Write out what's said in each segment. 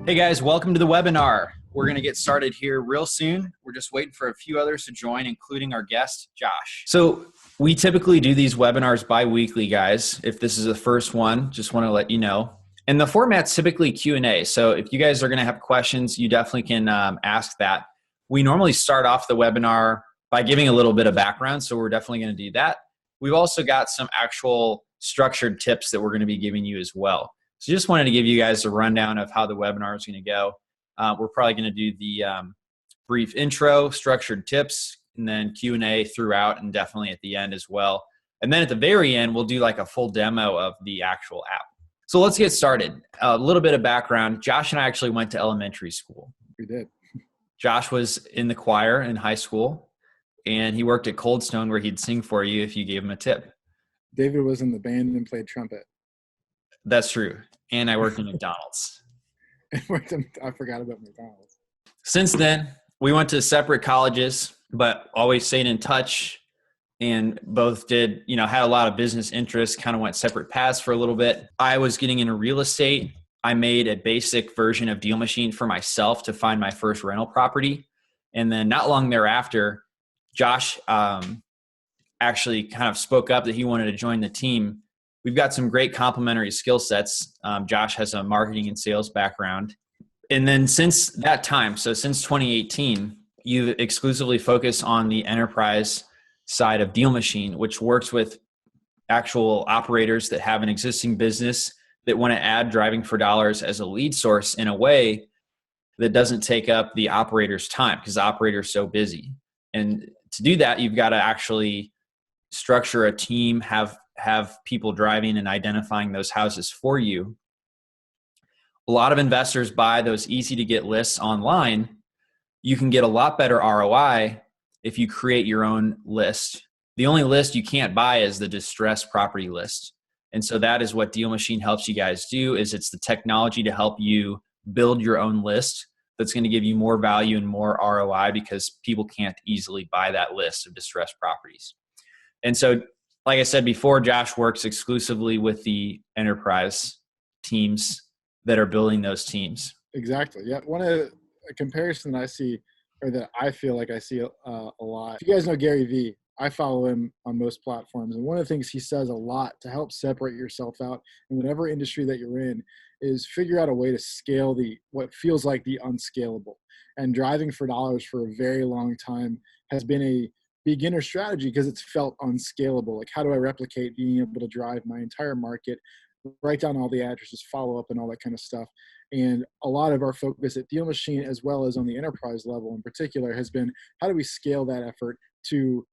Hey guys, welcome to the webinar. We're going to get started here real soon. We're just waiting for a few others to join, including our guest, Josh. So we typically do these webinars bi-weekly, guys. If this is the first one, just want to let you know. And the format's typically Q&A. So if you guys are going to have questions, you definitely can ask that. We normally start off the webinar by giving a little bit of background, so we're definitely going to do that. We've also got some actual structured tips that we're going to be giving you as well. So just wanted to give you guys a rundown of how the webinar is going to go. We're probably going to do the brief intro, structured tips, and then Q&A throughout and definitely at the end as well. And then at the very end, we'll do like a full demo of the actual app. So let's get started. A little bit of background. Josh and I actually went to elementary school. We did. Josh was in the choir in high school, and he worked at Cold Stone where he'd sing for you if you gave him a tip. David was in the band and played trumpet. That's true. And I worked in McDonald's. I forgot about McDonald's. Since then, we went to separate colleges, but always stayed in touch and both did, had a lot of business interests, kind of went separate paths for a little bit. I was getting into real estate. I made a basic version of DealMachine for myself to find my first rental property. And then not long thereafter, Josh actually kind of spoke up that he wanted to join the team. We've got some great complementary skill sets. Josh has a marketing and sales background. And then since that time, so since 2018, you've exclusively focused on the enterprise side of DealMachine, which works with actual operators that have an existing business that want to add driving for dollars as a lead source in a way that doesn't take up the operator's time because the operator's so busy. And to do that, you've got to actually structure a team, have people driving and identifying those houses for you. A lot of investors buy those easy to get lists online. You can get a lot better ROI if you create your own list. The only list you can't buy is the distressed property list. And so that is what DealMachine helps you guys do, is it's the technology to help you build your own list that's going to give you more value and more ROI because people can't easily buy that list of distressed properties. And so, like I said before, Josh works exclusively with the enterprise teams that are building those teams. Exactly. Yeah. A comparison that I see, or that I feel like I see a lot. If you guys know Gary Vee, I follow him on most platforms. And one of the things he says a lot to help separate yourself out in whatever industry that you're in is figure out a way to scale what feels like the unscalable. And driving for dollars for a very long time has been a beginner strategy because it's felt unscalable. Like, how do I replicate being able to drive my entire market, write down all the addresses, follow up, and all that kind of stuff? And a lot of our focus at DealMachine, as well as on the enterprise level in particular, has been how do we scale that effort to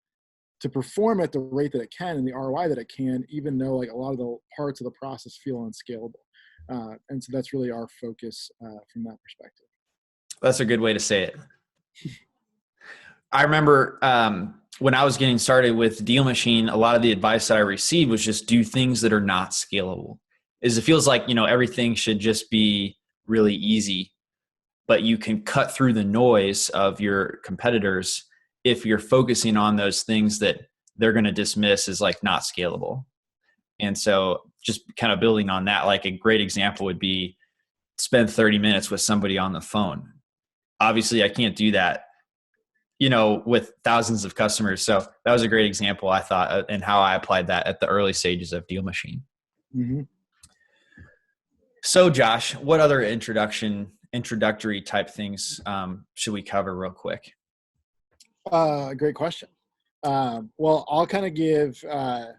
perform at the rate that it can and the ROI that it can, even though like a lot of the parts of the process feel unscalable. And so that's really our focus from that perspective. That's a good way to say it. I remember when I was getting started with DealMachine, a lot of the advice that I received was just do things that are not scalable. It feels like, everything should just be really easy, but you can cut through the noise of your competitors if you're focusing on those things that they're going to dismiss as like not scalable. And so just kind of building on that, like a great example would be spend 30 minutes with somebody on the phone. Obviously I can't do that, with thousands of customers. So that was a great example, I thought, and how I applied that at the early stages of DealMachine. Mm-hmm. So Josh, what other introductory type things should we cover real quick? Great question. Well, I'll kind of give a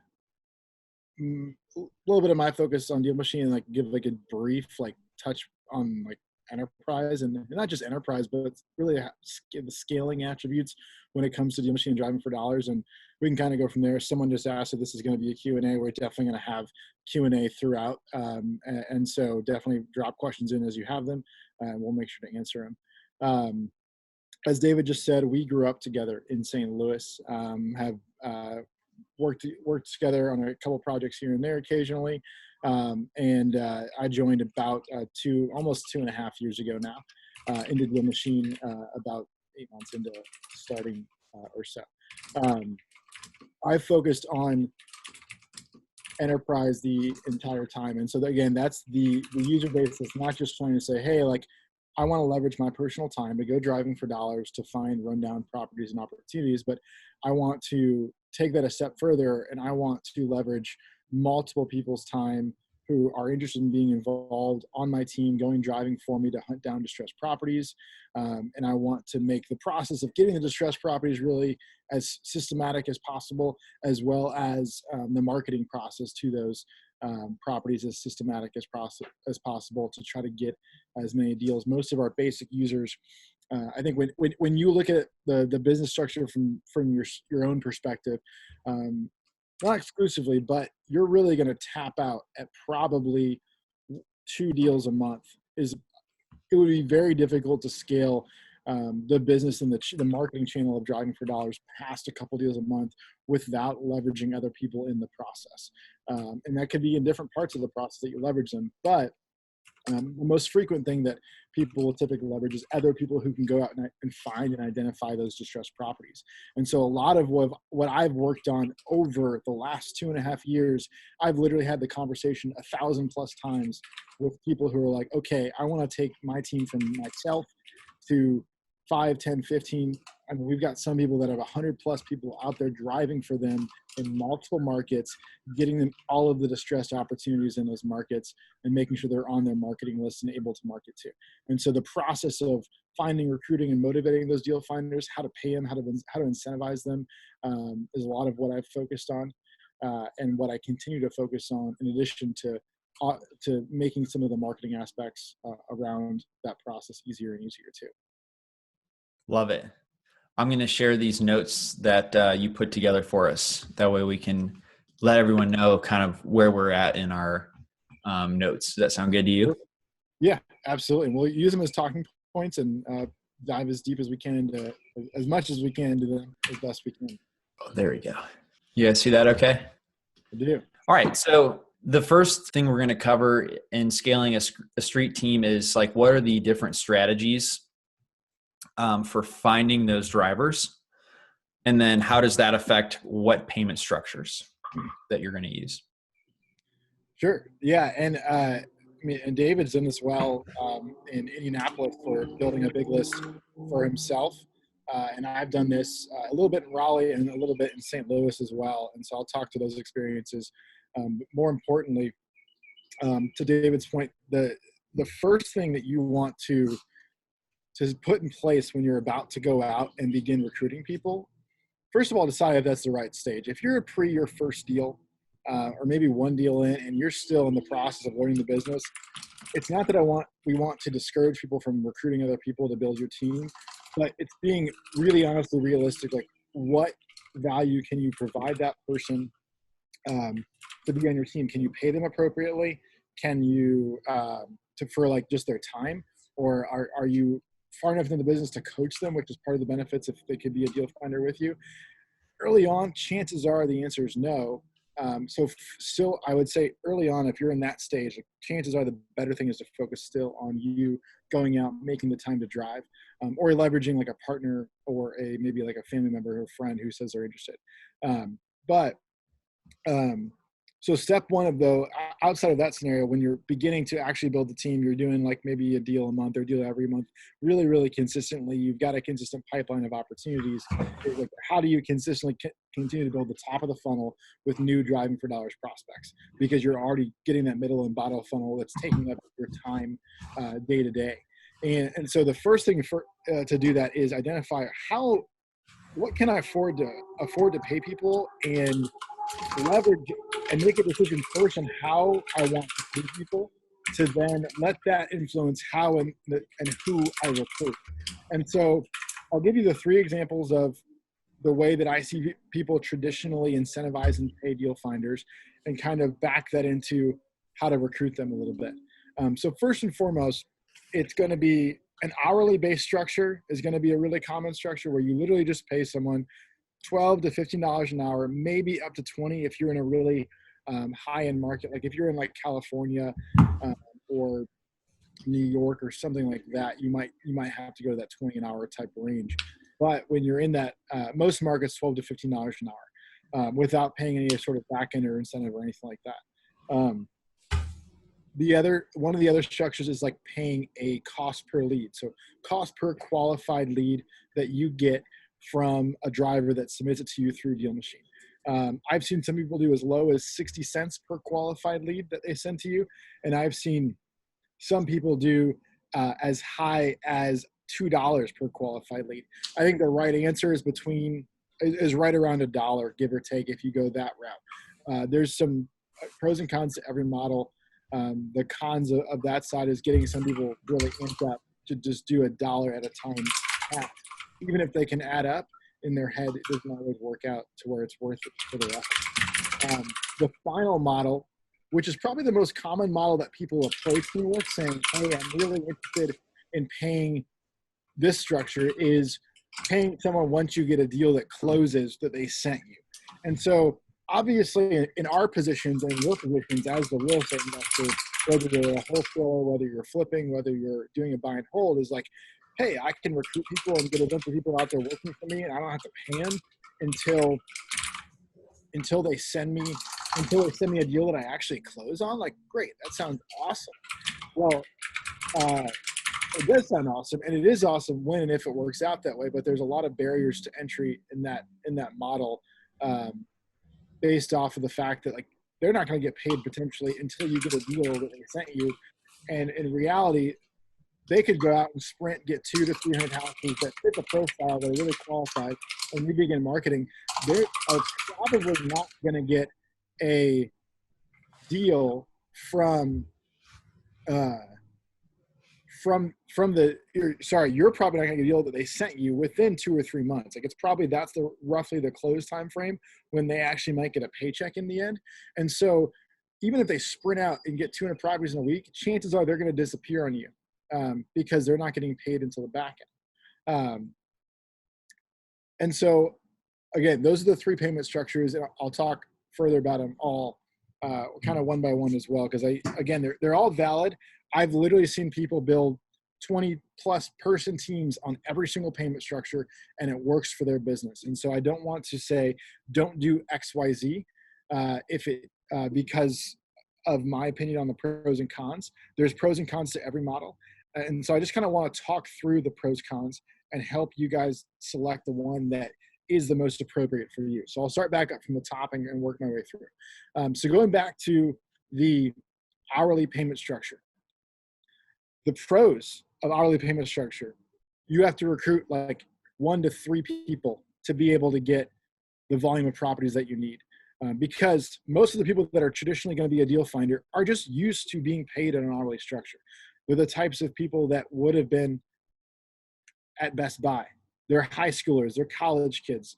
little bit of my focus on DealMachine and give like a brief touch on enterprise and not just enterprise, but really the scaling attributes when it comes to DealMachine and driving for dollars. And we can kind of go from there. Someone just asked if this is going to be a Q&A. We're definitely going to have Q&A throughout. And so definitely drop questions in as you have them, and we'll make sure to answer them. As David just said, we grew up together in St. Louis, have worked together on a couple projects here and there occasionally. And I joined about almost 2.5 years ago now into DealMachine, about 8 months into starting or so. I focused on enterprise the entire time. And so again, that's the user base that's not just trying to say, hey, I want to leverage my personal time to go driving for dollars to find rundown properties and opportunities, but I want to take that a step further, and I want to leverage multiple people's time who are interested in being involved on my team, going driving for me to hunt down distressed properties. And I want to make the process of getting the distressed properties really as systematic as possible, as well as the marketing process to those properties as systematic as possible to try to get as many deals. Most of our basic users, I think when you look at the business structure from your own perspective, not exclusively, but you're really going to tap out at probably 2 deals a month. It would be very difficult to scale the business and the marketing channel of driving for dollars past a couple deals a month without leveraging other people in the process. And that could be in different parts of the process that you leverage them. But the most frequent thing that people will typically leverage is other people who can go out and find and identify those distressed properties. And so a lot of what I've worked on over the last 2.5 years, I've literally had the conversation 1,000+ times with people who are like, okay, I want to take my team from myself to 5, 10, 15. I mean, we've got some people that have 100+ people out there driving for them in multiple markets, getting them all of the distressed opportunities in those markets and making sure they're on their marketing list and able to market to. And so the process of finding, recruiting, and motivating those deal finders, how to pay them, how to incentivize them, is a lot of what I've focused on and what I continue to focus on, in addition to making some of the marketing aspects around that process easier and easier too. Love it. I'm going to share these notes that you put together for us. That way we can let everyone know kind of where we're at in our notes. Does that sound good to you? Yeah, absolutely. We'll use them as talking points and dive as deep as we can into as much as we can into them as best we can. Oh, there we go. You guys see that okay? I do. All right. So the first thing we're going to cover in scaling a street team is like, what are the different strategies for finding ththose drivers? And then how does that affect what payment structures that you're going to use? Sure. Yeah. And and David's done this well in Indianapolis for building a big list for himself. And I've done this a little bit in Raleigh and a little bit in St. Louis as well. And so I'll talk to those experiences. More importantly, to David's point, the first thing that you want to put in place when you're about to go out and begin recruiting people, first of all, decide if that's the right stage. If you're your first deal, or maybe one deal in, and you're still in the process of learning the business, it's not that we want to discourage people from recruiting other people to build your team, but it's being really honestly realistic. Like, what value can you provide that person to be on your team? Can you pay them appropriately? Can you for like just their time, or are you far enough in the business to coach them, which is part of the benefits if they could be a deal finder with you? Early on, chances are the answer is no. So I would say early on, if you're in that stage, chances are the better thing is to focus still on you going out, making the time to drive, or leveraging like a partner or maybe like a family member or a friend who says they're interested. So step one though, outside of that scenario, when you're beginning to actually build the team, you're doing like maybe a deal a month or a deal every month, really, really consistently. You've got a consistent pipeline of opportunities. Like, how do you consistently continue to build the top of the funnel with new driving for dollars prospects? Because you're already getting that middle and bottom funnel that's taking up your time day to day. And so the first thing to do that is identify what can I afford to pay people, and leverage and make a decision first on how I want to pay people, to then let that influence how and who I recruit. And so I'll give you the 3 examples of the way that I see people traditionally incentivize and pay deal finders, and kind of back that into how to recruit them a little bit. So first and foremost, it's going to be an hourly based structure is going to be a really common structure where you literally just pay someone $12 to $15 an hour, maybe up to 20 if you're in a really high-end market. Like if you're in like California or New York or something like that, you might have to go to that 20 an hour type range. But when you're in that, most markets, $12 to $15 an hour without paying any sort of back end or incentive or anything like that. one of the other structures is like paying a cost per lead. So cost per qualified lead that you get from a driver that submits it to you through DealMachine. I've seen some people do as low as 60 cents per qualified lead that they send to you. And I've seen some people do as high as $2 per qualified lead. I think the right answer is right around $1, give or take, if you go that route. There's some pros and cons to every model. The cons of that side is getting some people really amped up to just do $1 at a time. Even if they can add up in their head, it doesn't always work out to where it's worth it for the rest. The final model, which is probably the most common model that people approach me with, saying, hey, I'm really interested in paying this structure, is paying someone once you get a deal that closes that they sent you. And so obviously in our positions and your positions as the real estate investor, whether you're a wholesaler, whether you're flipping, whether you're doing a buy and hold, is like, hey, I can recruit people and get a bunch of people out there working for me, and I don't have to pay them until they send me a deal that I actually close on. Like, great, that sounds awesome. Well, it does sound awesome, and it is awesome when and if it works out that way. But there's a lot of barriers to entry in that model, based off of the fact that, like, they're not going to get paid potentially until you get a deal that they sent you, and in reality, they could go out and sprint, get 200 to 300 houses that fit the profile, they're really qualified, and you begin marketing. They are probably not going to get a deal from you're probably not going to get a deal that they sent you within 2 or 3 months. Like, it's probably, that's roughly the close time frame when they actually might get a paycheck in the end. And so even if they sprint out and get 200 properties in a week, chances are they're going to disappear on you, because they're not getting paid until the back end. And so again, those are the 3 payment structures, and I'll talk further about them all kind of one by one as well, because they're all valid. I've literally seen people build 20 plus person teams on every single payment structure, and it works for their business. And so I don't want to say don't do XYZ because of my opinion on the pros and cons. There's pros and cons to every model. And so I just kind of want to talk through the pros, cons, and help you guys select the one that is the most appropriate for you. So I'll start back up from the top and work my way through. So going back to the hourly payment structure, the pros of hourly payment structure, you have to recruit like 1 to 3 people to be able to get the volume of properties that you need. Because most of the people that are traditionally going to be a deal finder are just used to being paid in an hourly structure. They're the types of people that would have been at Best Buy. They're high schoolers, they're college kids.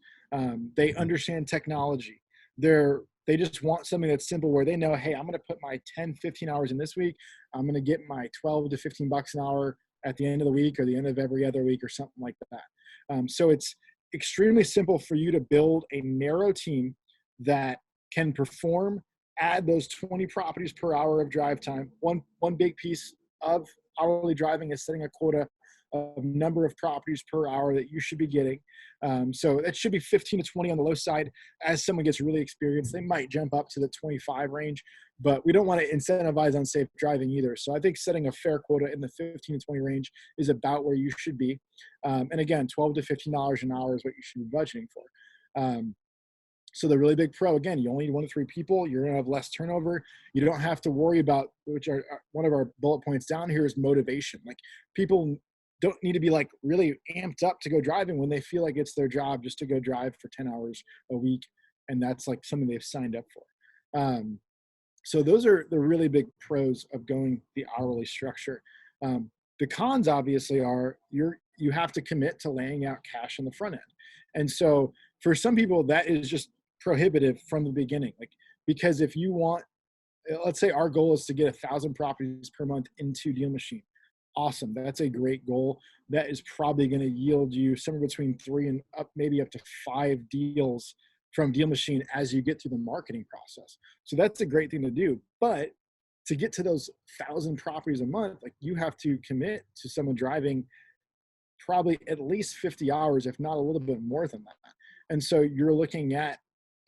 They understand technology. They just want something that's simple where they know, hey, I'm going to put my 10, 15 hours in this week. I'm going to get my 12 to 15 bucks an hour at the end of the week or the end of every other week or something like that. So it's extremely simple for you to build a narrow team that can perform, add those 20 properties per hour of drive time. One big piece of hourly driving is setting a quota of number of properties per hour that you should be getting. So it should be 15 to 20 on the low side. As someone gets really experienced, they might jump up to the 25 range, but we don't want to incentivize unsafe driving either. So I think setting a fair quota in the 15 to 20 range is about where you should be. And again, $12 to $15 an hour is what you should be budgeting for. So the really big pro, again, you only need 1 to 3 people. You're going to have less turnover. You don't have to worry about, which are one of our bullet points down here, is motivation. Like, people don't need to be like really amped up to go driving when they feel like it's their job just to go drive for 10 hours a week. And that's like something they've signed up for. So those are the really big pros of going the hourly structure. The cons obviously are you have to commit to laying out cash on the front end. And so for some people that is just prohibitive from the beginning. Like, because if you want, let's say our goal is to get 1,000 properties per month into DealMachine. Awesome. That's a great goal. That is probably going to yield you somewhere between 3 and maybe up to 5 deals from DealMachine as you get through the marketing process. So that's a great thing to do. But to get to those 1,000 properties a month, like, you have to commit to someone driving probably at least 50 hours, if not a little bit more than that. And so you're looking at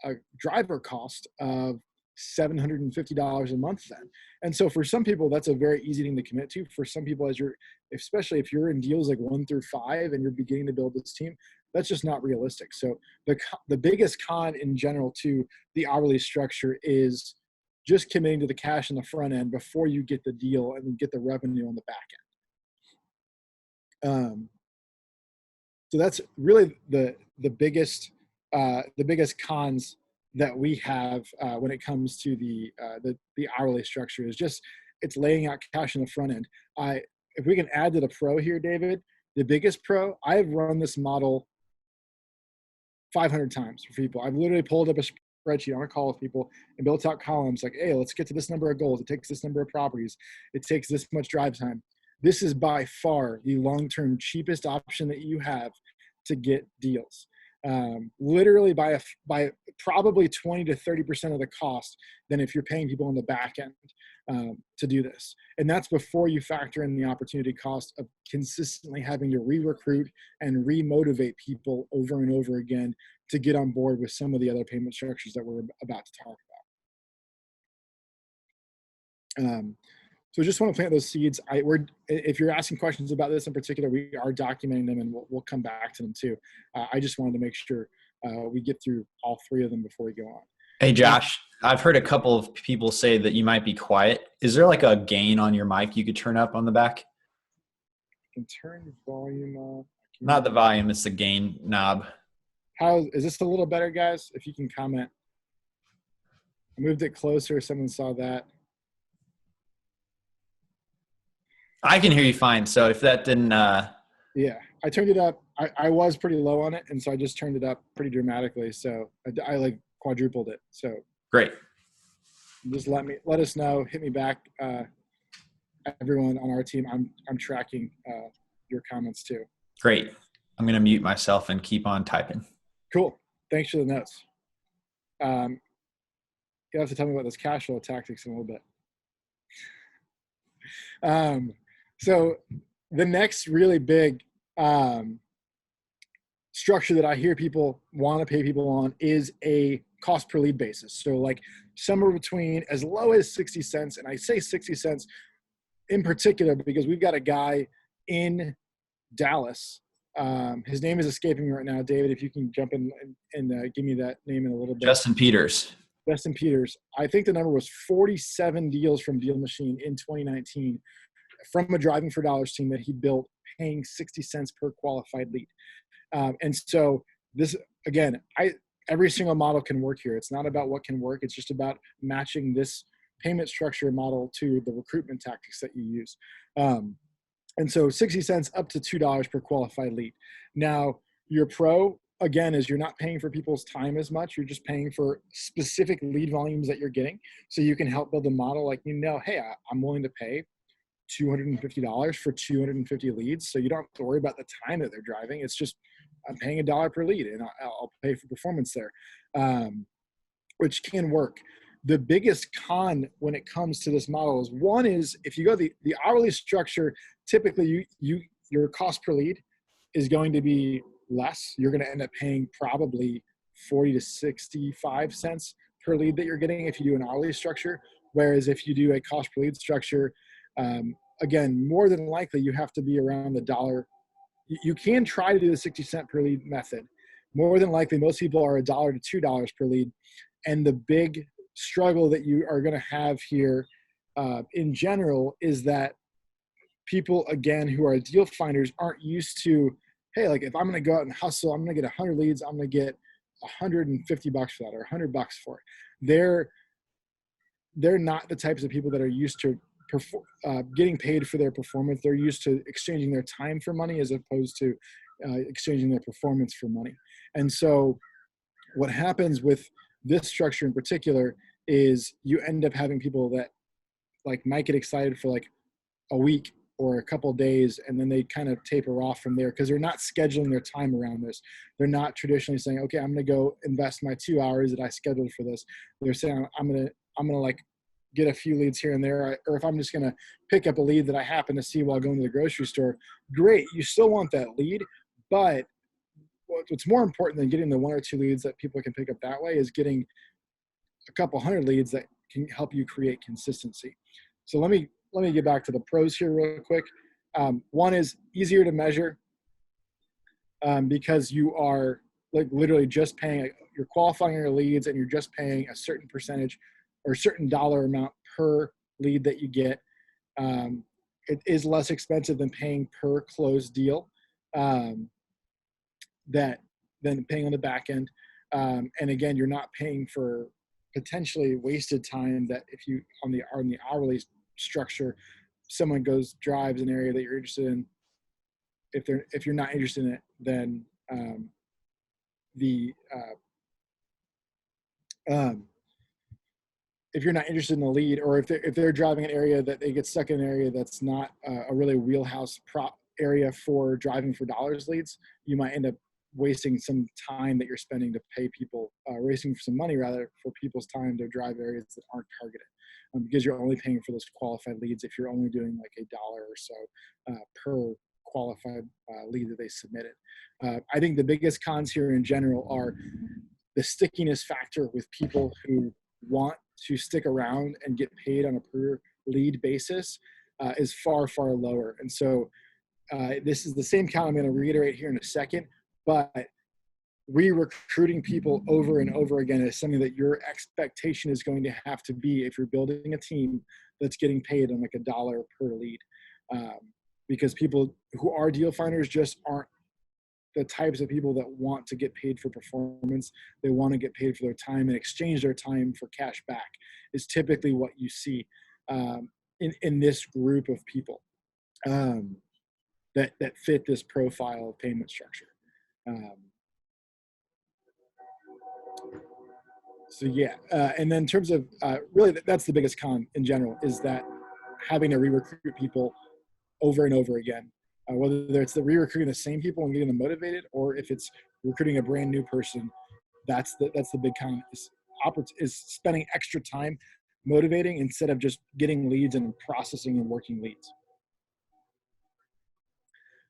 a driver cost of $750 a month then. And so for some people, that's a very easy thing to commit to. For some people, especially if you're in deals like 1 through 5 and you're beginning to build this team, that's just not realistic. So the biggest con in general to the hourly structure is just committing to the cash on the front end before you get the deal and get the revenue on the back end. So that's really the biggest cons that we have when it comes to the hourly structure is just it's laying out cash in the front end. If we can add to the pro here, David, the biggest pro, I've run this model 500 times for people. I've literally pulled up a spreadsheet on a call with people and built out columns like, hey, let's get to this number of goals. It takes this number of properties. It takes this much drive time. This is by far the long-term cheapest option that you have to get deals. Literally by probably 20 to 30% of the cost than if you're paying people on the back end to do this. And that's before you factor in the opportunity cost of consistently having to re-recruit and re-motivate people over and over again to get on board with some of the other payment structures that we're about to talk about. So just want to plant those seeds. If you're asking questions about this in particular, we are documenting them and we'll come back to them too. I just wanted to make sure we get through all 3 of them before we go on. Hey, Josh, I've heard a couple of people say that you might be quiet. Is there like a gain on your mic you could turn up on the back? I can turn the volume up. Not the volume, it's the gain knob. How is this a little better, guys? If you can comment. I moved it closer. Someone saw that. I can hear you fine. So if that didn't, yeah, I turned it up. I was pretty low on it, and so I just turned it up pretty dramatically. So I like quadrupled it. So great. Just let us know. Hit me back. Everyone on our team, I'm tracking your comments too. Great. I'm gonna mute myself and keep on typing. Cool. Thanks for the notes. You have to tell me about this cash flow tactics in a little bit. So the next really big structure that I hear people want to pay people on is a cost per lead basis. So like somewhere between as low as 60 cents, and I say 60 cents in particular because we've got a guy in Dallas. His name is escaping me right now. David, if you can jump in and give me that name in a little bit. Justin Peters. I think the number was 47 deals from DealMachine in 2019 from a Driving for Dollars team that he built, paying 60 cents per qualified lead. And so this, again, every single model can work here. It's not about what can work. It's just about matching this payment structure model to the recruitment tactics that you use. And so 60 cents up to $2 per qualified lead. Now, your pro, again, is you're not paying for people's time as much. You're just paying for specific lead volumes that you're getting. So you can help build a model like, hey, I'm willing to pay $250 for 250 leads. So you don't have to worry about the time that they're driving. It's just, I'm paying $1 per lead and I'll pay for performance there, which can work. The biggest con when it comes to this model is one is if you go the hourly structure, typically your cost per lead is going to be less. You're going to end up paying probably 40 to 65 cents per lead that you're getting if you do an hourly structure. Whereas if you do a cost per lead structure, again, more than likely you have to be around the dollar. You can try to do the 60 cent per lead method. More than likely, most people are $1 to $2 per lead. And the big struggle that you are going to have here in general is that people, again, who are deal finders aren't used to, hey, like if I'm going to go out and hustle, I'm going to get 100 leads, I'm going to get $150 for that or $100 for it. They're not the types of people that are used to getting paid for their performance. They're used to exchanging their time for money as opposed to exchanging their performance for money. And so what happens with this structure in particular is you end up having people that like might get excited for like a week or a couple of days, and then they kind of taper off from there because they're not scheduling their time around this. They're not traditionally saying, okay, I'm going to go invest my 2 hours that I scheduled for this. They're saying, I'm going to like get a few leads here and there, or if I'm just going to pick up a lead that I happen to see while going to the grocery store, great. You still want that lead, but what's more important than getting the 1 or 2 leads that people can pick up that way is getting a couple hundred leads that can help you create consistency. So let me get back to the pros here real quick. One is easier to measure because you are like literally just paying, you're qualifying your leads and you're just paying a certain percentage or a certain dollar amount per lead that you get. It is less expensive than paying per closed deal than paying on the back end. And again, you're not paying for potentially wasted time that if you on the hourly structure, someone drives an area that you're interested in. If you're not interested in it, then if you're not interested in the lead, or if they're driving an area that they get stuck in an area that's not a really wheelhouse area for driving for dollars leads, you might end up wasting some time that you're spending to pay people, wasting some money rather for people's time to drive areas that aren't targeted, because you're only paying for those qualified leads if you're only doing like $1 or so per qualified lead that they submitted. I think the biggest cons here in general are the stickiness factor with people who want to stick around and get paid on a per lead basis is far, far lower. And so this is the same count I'm going to reiterate here in a second, but re-recruiting people over and over again is something that your expectation is going to have to be if you're building a team that's getting paid on like $1 per lead. Because people who are deal finders just aren't the types of people that want to get paid for performance. They want to get paid for their time and exchange their time for cash back is typically what you see in this group of people that fit this profile of payment structure. So yeah, and then in terms of really that's the biggest con in general is that having to re-recruit people over and over again, whether it's the re-recruiting the same people and getting them motivated, or if it's recruiting a brand new person, that's the big con is spending extra time motivating instead of just getting leads and processing and working leads.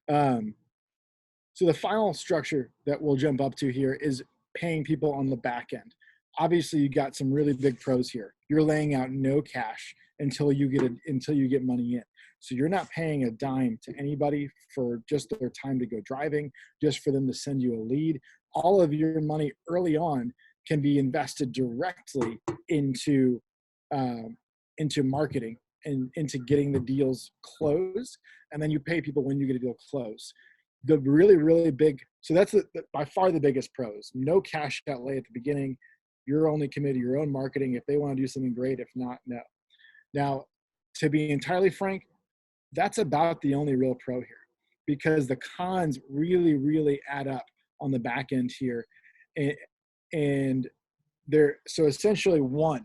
So the final structure that we'll jump up to here is paying people on the back end. Obviously, you got some really big pros here. You're laying out no cash until you get money in. So you're not paying a dime to anybody for just their time to go driving, just for them to send you a lead. All of your money early on can be invested directly into marketing and into getting the deals closed. And then you pay people when you get a deal closed. The really, really big, so that's by far the biggest pros. No cash outlay at the beginning. You're only committed to your own marketing. If they want to do something great, if not, no. Now, to be entirely frank, that's about the only real pro here, because the cons really, really add up on the back end here. And so essentially one,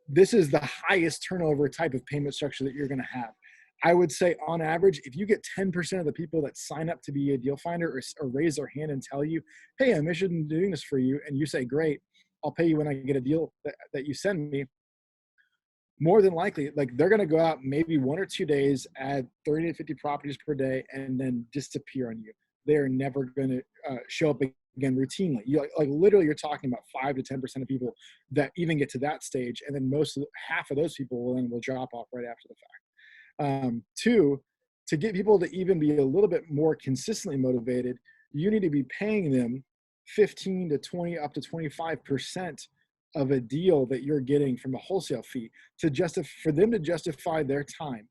this is the highest turnover type of payment structure that you're going to have. I would say on average, if you get 10% of the people that sign up to be a deal finder or raise their hand and tell you, hey, I'm interested in doing this for you, and you say, great, I'll pay you when I get a deal that you send me, more than likely, like they're going to go out maybe 1 or 2 days, add 30 to 50 properties per day, and then disappear on you. They're never going to show up again routinely. Like literally, you're talking about 5 to 10% of people that even get to that stage, and then half of those people will drop off right after the fact. Two, to get people to even be a little bit more consistently motivated, you need to be paying them 15 to 20 up to 25% of a deal that you're getting from a wholesale fee for them to justify their time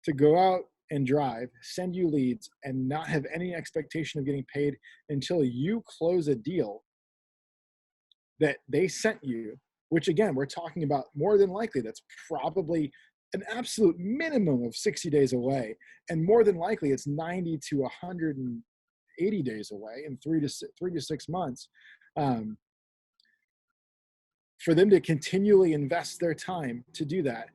to go out and drive, send you leads, and not have any expectation of getting paid until you close a deal that they sent you, which again, we're talking about more than likely, that's probably an absolute minimum of 60 days away. And more than likely it's 90 to 180 days away in 3 to 6 months. For them to continually invest their time to do that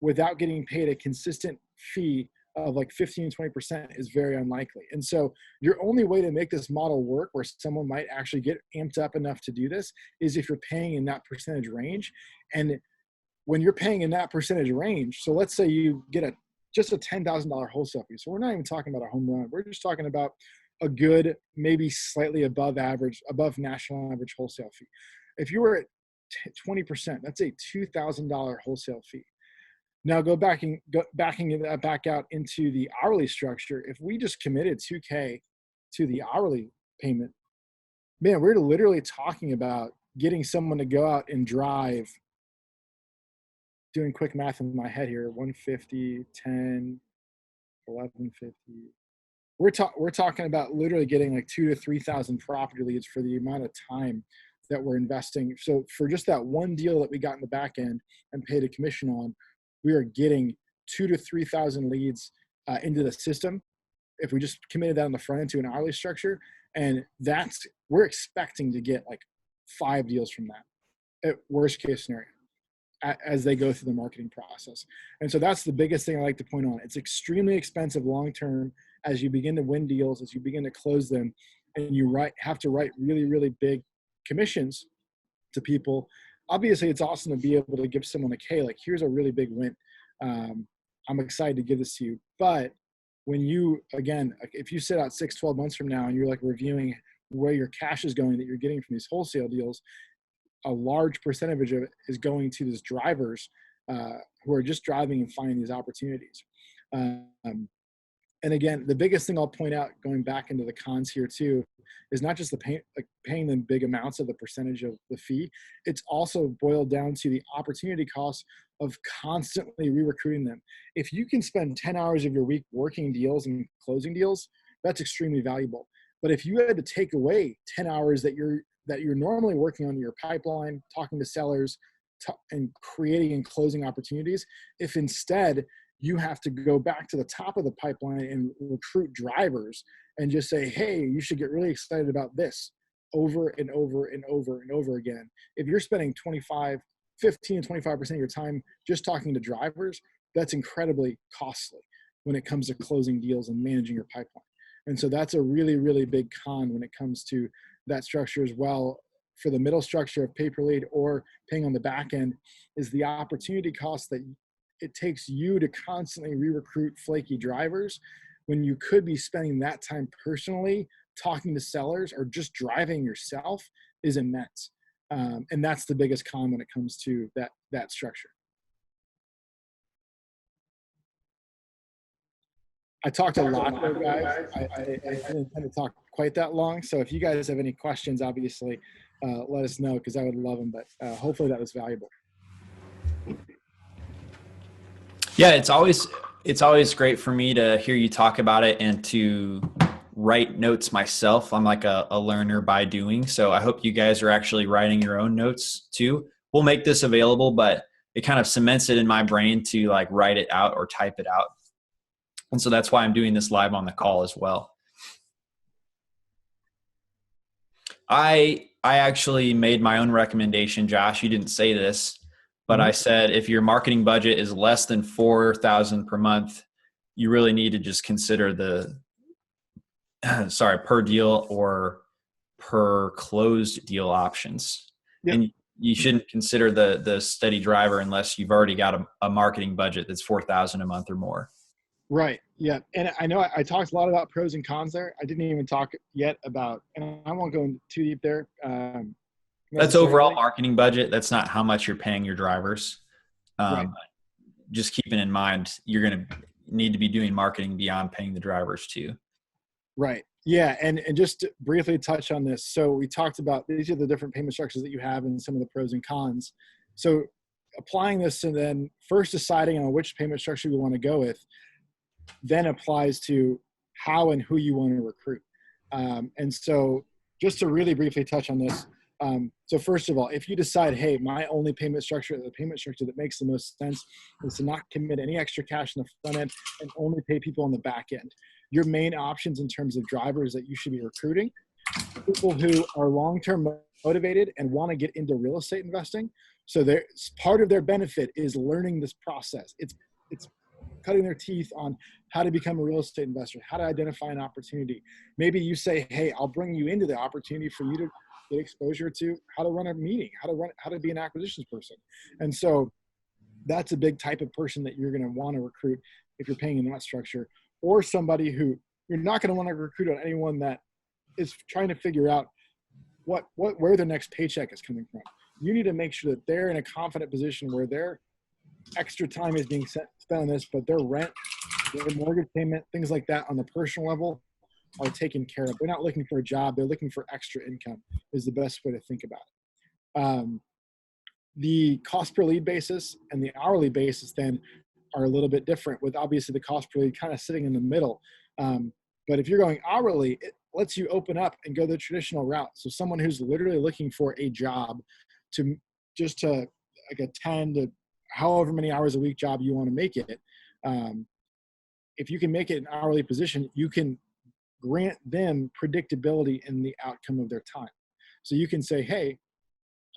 without getting paid a consistent fee of like 15 to 20% is very unlikely. And so your only way to make this model work where someone might actually get amped up enough to do this is if you're paying in that percentage range. And when you're paying in that percentage range, so let's say you get just a $10,000 wholesale fee. So we're not even talking about a home run. We're just talking about a good, maybe slightly above national average wholesale fee. If you were at 20%. That's a $2,000 wholesale fee. Now backing it back out into the hourly structure. If we just committed $2K to the hourly payment, man, we're literally talking about getting someone to go out and drive, doing quick math in my head here, 150, 10, 1150. We're talking about literally getting like 2,000 to 3,000 property leads for the amount of time that we're investing. So for just that one deal that we got in the back end and paid a commission on, we are getting 2,000 to 3,000 leads into the system. If we just committed that on the front end to an hourly structure, and we're expecting to get like 5 deals from that at worst case scenario as they go through the marketing process. And so that's the biggest thing I like to point on. It's extremely expensive long-term as you begin to win deals, as you begin to close them, and you have to write really, really big commissions to people. Obviously, it's awesome to be able to give someone like, hey, like, here's a really big win. I'm excited to give this to you. But when you, again, if you sit out 6, 12 months from now and you're like reviewing where your cash is going that you're getting from these wholesale deals, a large percentage of it is going to these drivers who are just driving and finding these opportunities. And again, the biggest thing I'll point out, going back into the cons here too, is not just the paying them big amounts of the percentage of the fee. It's also boiled down to the opportunity cost of constantly re-recruiting them. If you can spend 10 hours of your week working deals and closing deals, that's extremely valuable. But if you had to take away 10 hours that you're normally working on your pipeline, talking to sellers, and creating and closing opportunities, if instead you have to go back to the top of the pipeline and recruit drivers and just say, hey, you should get really excited about this over and over and over and over again. If you're spending 15 to 25% of your time just talking to drivers, that's incredibly costly when it comes to closing deals and managing your pipeline. And so that's a really, really big con when it comes to that structure as well. For the middle structure of pay per lead or paying on the back end is the opportunity cost that it takes you to constantly re-recruit flaky drivers when you could be spending that time personally talking to sellers or just driving yourself is immense. And that's the biggest con when it comes to that structure. I talked a lot there, guys. I didn't intend to talk quite that long. So if you guys have any questions, obviously, let us know because I would love them. But hopefully that was valuable. Yeah, it's always great for me to hear you talk about it and to write notes myself. I'm like a learner by doing. So I hope you guys are actually writing your own notes too. We'll make this available, but it kind of cements it in my brain to like write it out or type it out. And so that's why I'm doing this live on the call as well. I actually made my own recommendation, Josh. You didn't say this, but I said if your marketing budget is less than $4,000 per month, you really need to just consider the per deal or per closed deal options. Yep. And you shouldn't consider the steady driver unless you've already got a marketing budget that's $4,000 a month or more. Right. Yeah. And I know I talked a lot about pros and cons there. I didn't even talk yet about, and I won't go too deep there. That's overall marketing budget. That's not how much you're paying your drivers. Right. Just keeping in mind, you're going to need to be doing marketing beyond paying the drivers too. Right. Yeah. And just to briefly touch on this. So we talked about these are the different payment structures that you have and some of the pros and cons. So applying this and then first deciding on which payment structure we want to go with, then applies to how and who you want to recruit. And so just to really briefly touch on this. So first of all, if you decide, hey, my only payment structure, the payment structure that makes the most sense is to not commit any extra cash in the front end and only pay people on the back end. Your main options in terms of drivers that you should be recruiting, people who are long-term motivated and want to get into real estate investing. So part of their benefit is learning this process. It's cutting their teeth on how to become a real estate investor, how to identify an opportunity. Maybe you say, hey, I'll bring you into the opportunity for you to get exposure to how to run a meeting, how to be an acquisitions person. And so that's a big type of person that you're going to want to recruit if you're paying in that structure, or somebody who you're not going to want to recruit on anyone that is trying to figure out where their next paycheck is coming from. you need to make sure that they're in a confident position where their extra time is being spent on this, but their rent, their mortgage payment, things like that on the personal level are taken care of. They're not looking for a job. They're looking for extra income is the best way to think about it. The cost per lead basis and the hourly basis then are a little bit different, with obviously the cost per lead kind of sitting in the middle. But if you're going hourly, it lets you open up and go the traditional route. So someone who's literally looking for a job to like a 10 to however many hours a week job you want to make it. If you can make it an hourly position, you can grant them predictability in the outcome of their time. So you can say, hey,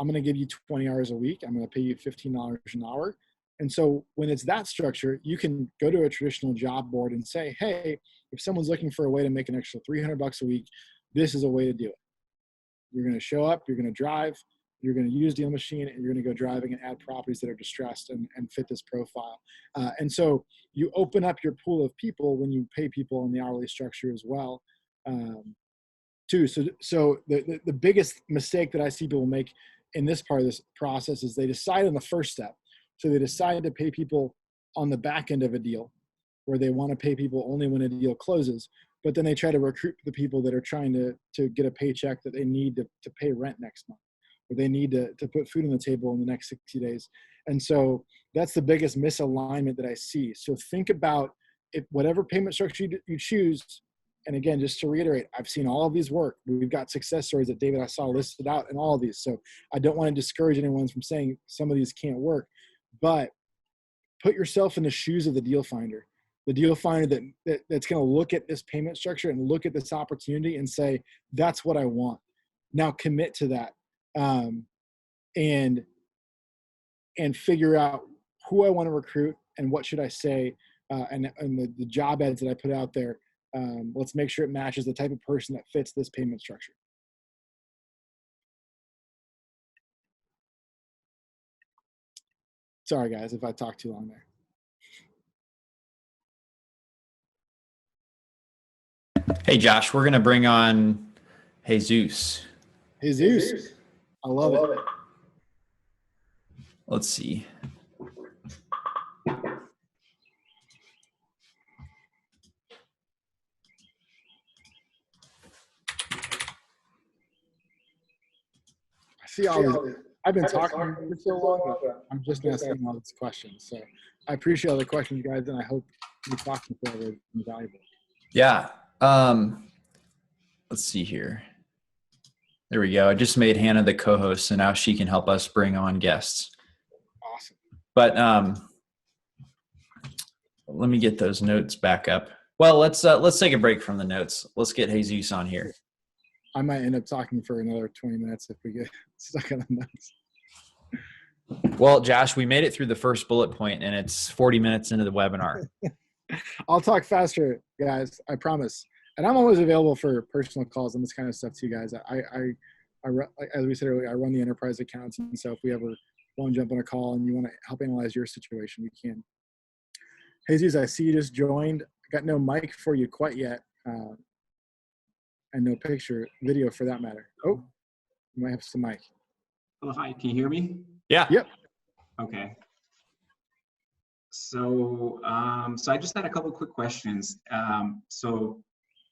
I'm going to give you 20 hours a week. I'm going to pay you $15 an hour. And so when it's that structure, you can go to a traditional job board and say, hey, if someone's looking for a way to make an extra $300 a week, this is a way to do it. You're going to show up, you're going to drive, you're going to use DealMachine, and you're going to go driving and add properties that are distressed and fit this profile. And so you open up your pool of people when you pay people in the hourly structure as well, too. So the biggest mistake that I see people make in this part of this process is they decide on the first step. So they decide to pay people on the back end of a deal where they want to pay people only when a deal closes, but then they try to recruit the people that are trying to get a paycheck that they need to pay rent next month, or they need to put food on the table in the next 60 days. And so that's the biggest misalignment that I see. So think about if whatever payment structure you choose. And again, just to reiterate, I've seen all of these work. We've got success stories that David, I saw listed out in all of these. So I don't want to discourage anyone from saying some of these can't work, but put yourself in the shoes of the deal finder. The deal finder that's going to look at this payment structure and look at this opportunity and say, that's what I want. Now commit to that, and figure out who I want to recruit and what should I say, and the job ads that I put out there. Let's make sure it matches the type of person that fits this payment structure. Sorry, guys, if I talked too long there. Hey, Josh, we're going to bring on Jesus. Jesus. I love it. Let's see. I see all these. I've been talking for so long, but I'm just asking all these questions. So I appreciate all the questions, guys, and I hope you talking forever is valuable. Yeah. Let's see here. There we go. I just made Hannah the co-host, so now she can help us bring on guests. Awesome. But let me get those notes back up. Well, let's take a break from the notes. Let's get Jesus on here. I might end up talking for another 20 minutes if we get stuck on the notes. Well, Josh, we made it through the first bullet point, and it's 40 minutes into the webinar. I'll talk faster, guys. I promise. And I'm always available for personal calls and this kind of stuff too, guys. I as we said earlier, I run the enterprise accounts, and so if we ever want to jump on a call and you want to help analyze your situation, we can. Jesus, I see you just joined. Got no mic for you quite yet. And no video for that matter. Oh, you might have some mic. Hello, hi, can you hear me? Yeah. Yep. Okay. So I just had a couple of quick questions. So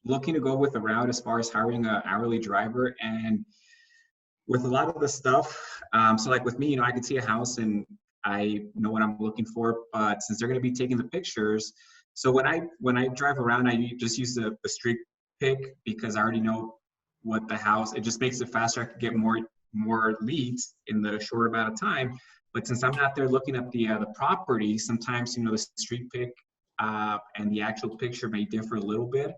looking to go with the route as far as hiring an hourly driver, and with a lot of the stuff, so like with me, I can see a house and I know what I'm looking for, but since they're going to be taking the pictures, so when I drive around, I just use the street pick because I already know what the house, it just makes it faster. I can get more leads in the short amount of time. But since I'm not there looking at the property, sometimes, the street pick and the actual picture may differ a little bit.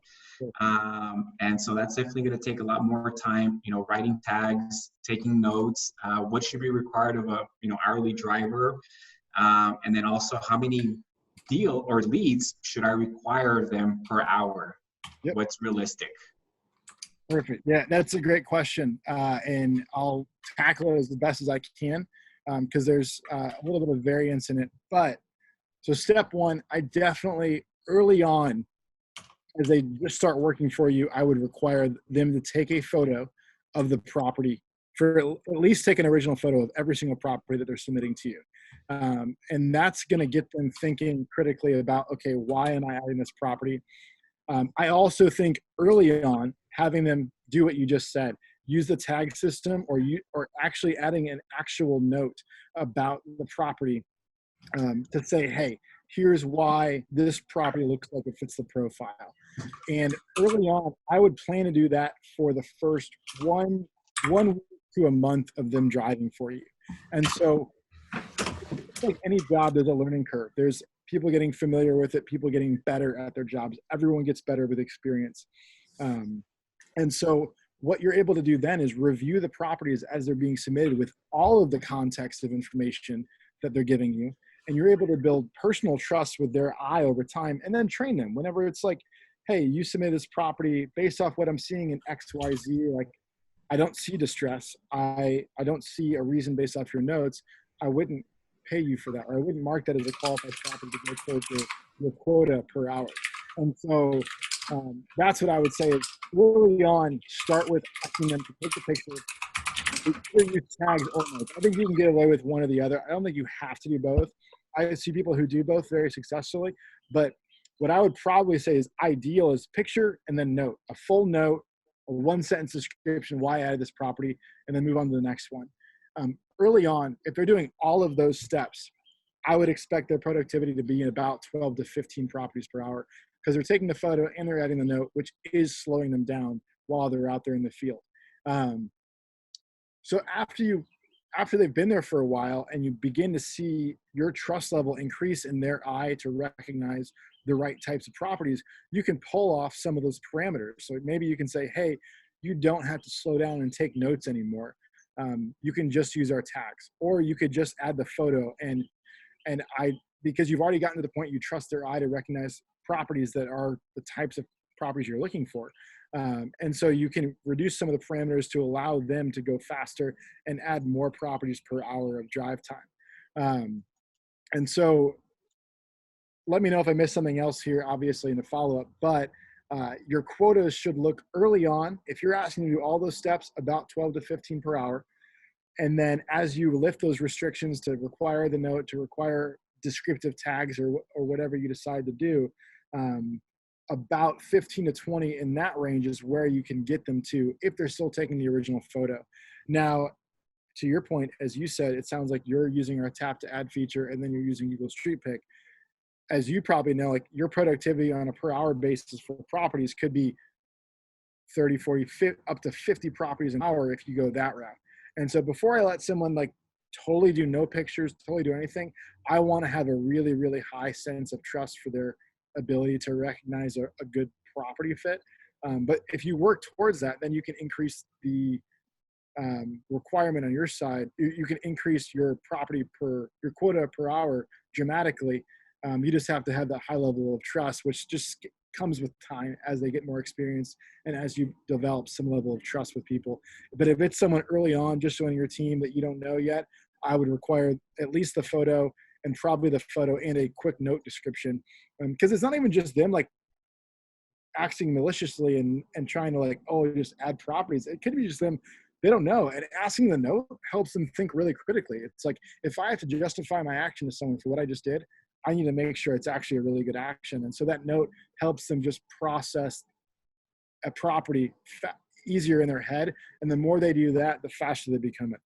And so that's definitely going to take a lot more time, writing tags, taking notes, what should be required of a, hourly driver. And then also how many deal or leads should I require of them per hour? Yep. What's realistic? Perfect. Yeah, that's a great question. And I'll tackle it as the best as I can because there's a little bit of variance in it. But so step one, I definitely early on, as they just start working for you, I would require them to take a photo of the property for at least take an original photo of every single property that they're submitting to you. And that's going to get them thinking critically about, okay, why am I adding this property? I also think early on, having them do what you just said, use the tag system, or actually adding an actual note about the property to say, hey, here's why this property looks like it fits the profile. And early on, I would plan to do that for the first one week to a month of them driving for you. And so, like any job, there's a learning curve. There's people getting familiar with it, people getting better at their jobs. Everyone gets better with experience. And so what you're able to do then is review the properties as they're being submitted with all of the context of information that they're giving you. And you're able to build personal trust with their eye over time, and then train them whenever it's like, hey, you submitted this property based off what I'm seeing in X, Y, Z. Like, I don't see distress. I don't see a reason based off your notes. I wouldn't pay you for that, or I wouldn't mark that as a qualified property to go towards your quota per hour. And so that's what I would say is early on, start with asking them to take the picture. Either use tags or notes. I think you can get away with one or the other. I don't think you have to do both. I see people who do both very successfully, but what I would probably say is ideal is picture and then note, a full note, a 1-sentence description, why I added this property, and then move on to the next one. Early on, if they're doing all of those steps, I would expect their productivity to be in about 12 to 15 properties per hour, because they're taking the photo and they're adding the note, which is slowing them down while they're out there in the field. So after they've been there for a while and you begin to see your trust level increase in their eye to recognize the right types of properties, you can pull off some of those parameters. So maybe you can say, hey, you don't have to slow down and take notes anymore. You can just use our tags, or you could just add the photo because you've already gotten to the point you trust their eye to recognize properties that are the types of properties you're looking for. And so you can reduce some of the parameters to allow them to go faster and add more properties per hour of drive time. And so let me know if I missed something else here, obviously, in the follow-up, but your quotas should look early on, if you're asking to do all those steps, about 12 to 15 per hour. And then as you lift those restrictions to require the note, to require descriptive tags or whatever you decide to do, about 15 to 20 in that range is where you can get them to if they're still taking the original photo. Now, to your point, as you said, it sounds like you're using our tap to add feature and then you're using Google Street Pick. As you probably know, like your productivity on a per hour basis for properties could be 30, 40, 50, up to 50 properties an hour if you go that route. And so before I let someone like totally do no pictures, totally do anything, I want to have a really, really high sense of trust for their ability to recognize a good property fit. But if you work towards that, then you can increase the requirement on your side. You can increase your your quota per hour dramatically. You just have to have that high level of trust, which just comes with time as they get more experience and as you develop some level of trust with people. But if it's someone early on just joining your team that you don't know yet, I would require at least the photo, and probably the photo and a quick note description. Because it's not even just them like acting maliciously and trying to like, oh, just add properties. It could be just them, they don't know. And asking the note helps them think really critically. It's like, if I have to justify my action to someone for what I just did, I need to make sure it's actually a really good action. And so that note helps them just process a property easier in their head. And the more they do that, the faster they become it.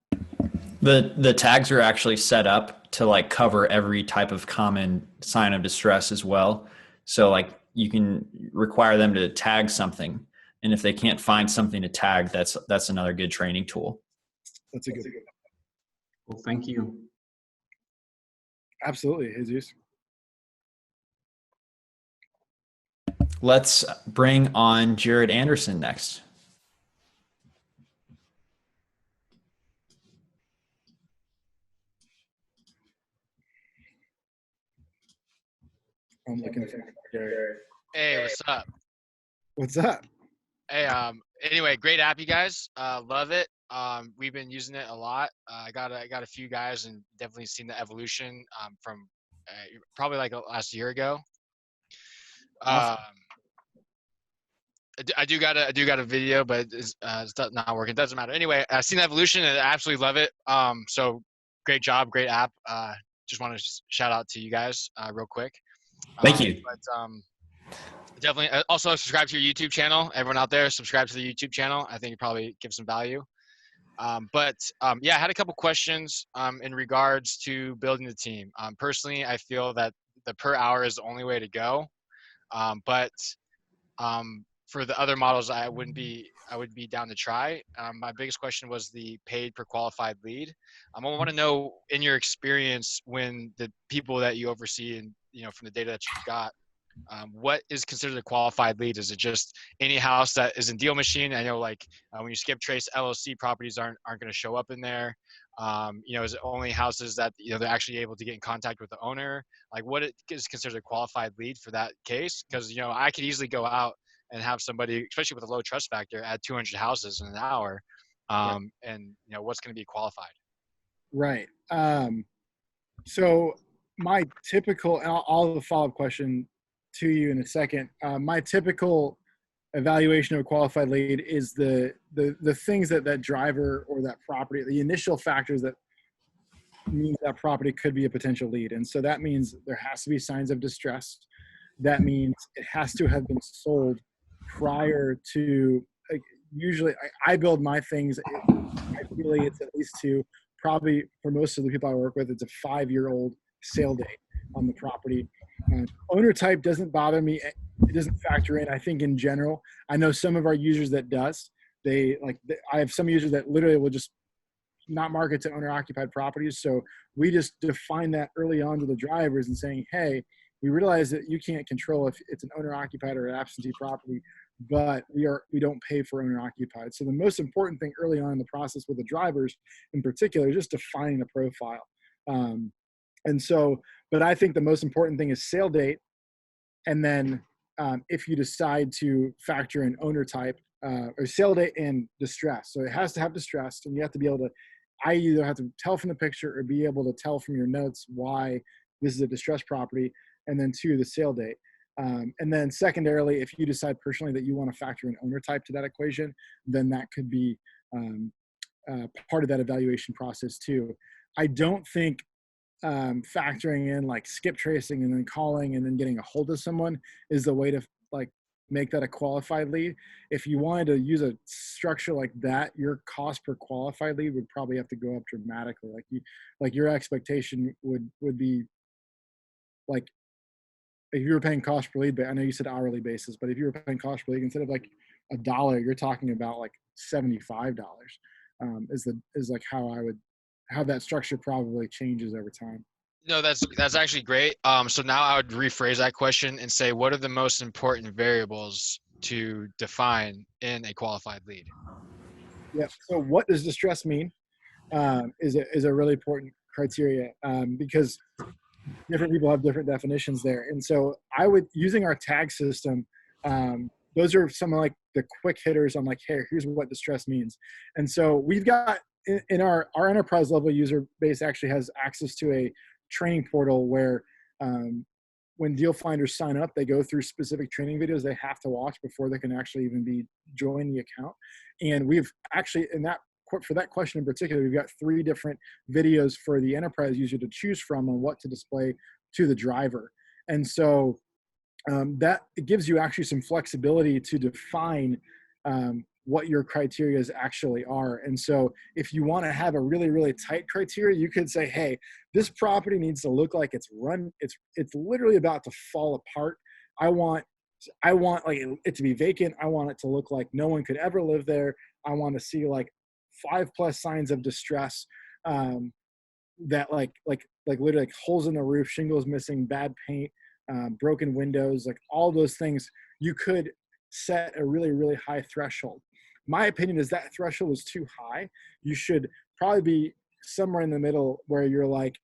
The tags are actually set up to like cover every type of common sign of distress as well. So like you can require them to tag something. And if they can't find something to tag, that's another good training tool. That's a good one. Well, thank you. Absolutely, Jesus. Let's bring on Jared Anderson next. I'm looking for Jared. Hey, what's up? What's up? Hey, anyway, great app, you guys. Love it. We've been using it a lot. I got a few guys and definitely seen the evolution from probably like last year ago. Awesome. I do got a video, but it's not working. It doesn't matter. Anyway, I've seen the evolution and I absolutely love it. So great job, great app. Just want to shout out to you guys real quick. Thank you. Definitely also subscribe to your YouTube channel. Everyone out there, subscribe to the YouTube channel. I think it probably gives some value. Yeah, I had a couple questions in regards to building the team. Personally, I feel that the per hour is the only way to go. For the other models, I would be down to try. My biggest question was the paid per qualified lead. I want to know, in your experience, when the people that you oversee and from the data that you've got, what is considered a qualified lead? Is it just any house that is in DealMachine? I know when you skip trace, LLC properties aren't going to show up in there. Is it only houses that they're actually able to get in contact with the owner? Like, what is considered a qualified lead for that case? Because I could easily go out and have somebody, especially with a low trust factor, add 200 houses in an hour, and what's going to be qualified? Right. So my typical, and I'll have a follow-up question to you in a second. My typical evaluation of a qualified lead is the things that driver or that property, the initial factors that means that property could be a potential lead. And so that means there has to be signs of distress. That means it has to have been sold prior to, usually I build my things, ideally it's at least two, probably for most of the people I work with, it's a 5-year-old sale date on the property. Owner type doesn't bother me. It doesn't factor in. I think in general, I know some of our users that does. I have some users that literally will just not market to owner occupied properties. So we just define that early on to the drivers and saying, hey, we realize that you can't control if it's an owner occupied or an absentee property, but we don't pay for owner occupied. So the most important thing early on in the process with the drivers in particular is just defining the profile. But I think the most important thing is sale date. And then if you decide to factor in owner type or sale date and distress. So it has to have distress, and you have to be able to, I either have to tell from the picture or be able to tell from your notes why this is a distressed property. And then 2, the sale date. And then secondarily, if you decide personally that you want to factor in owner type to that equation, then that could be part of that evaluation process too. I don't think factoring in like skip tracing and then calling and then getting a hold of someone is the way to make that a qualified lead. If you wanted to use a structure like that, your cost per qualified lead would probably have to go up dramatically. Your expectation would be like, if you were paying cost per lead, but I know you said hourly basis, but if you were paying cost per lead, instead of like $1, you're talking about like $75 is like how that structure probably changes over time. No, that's actually great. So now I would rephrase that question and say, what are the most important variables to define in a qualified lead? Yeah. So what does distress mean? Is a really important criteria because different people have different definitions there. And so using our tag system, those are some of like the quick hitters on like, hey, here's what distress means. And so we've got in our enterprise level user base actually has access to a training portal where when DealFinders sign up, they go through specific training videos they have to watch before they can actually even join the account. And we've actually, for that question in particular, we've got 3 different videos for the enterprise user to choose from on what to display to the driver. And so that it gives you actually some flexibility to define what your criteria actually are. And so if you want to have a really, really tight criteria, you could say, hey, this property needs to look like it's literally about to fall apart. I want like it to be vacant. I want it to look like no one could ever live there. I want to see like 5+ signs of distress that like literally like holes in the roof, shingles missing, bad paint, broken windows, like all those things. You could set a really, really high threshold. My opinion is that threshold is too high. You should probably be somewhere in the middle where you're like,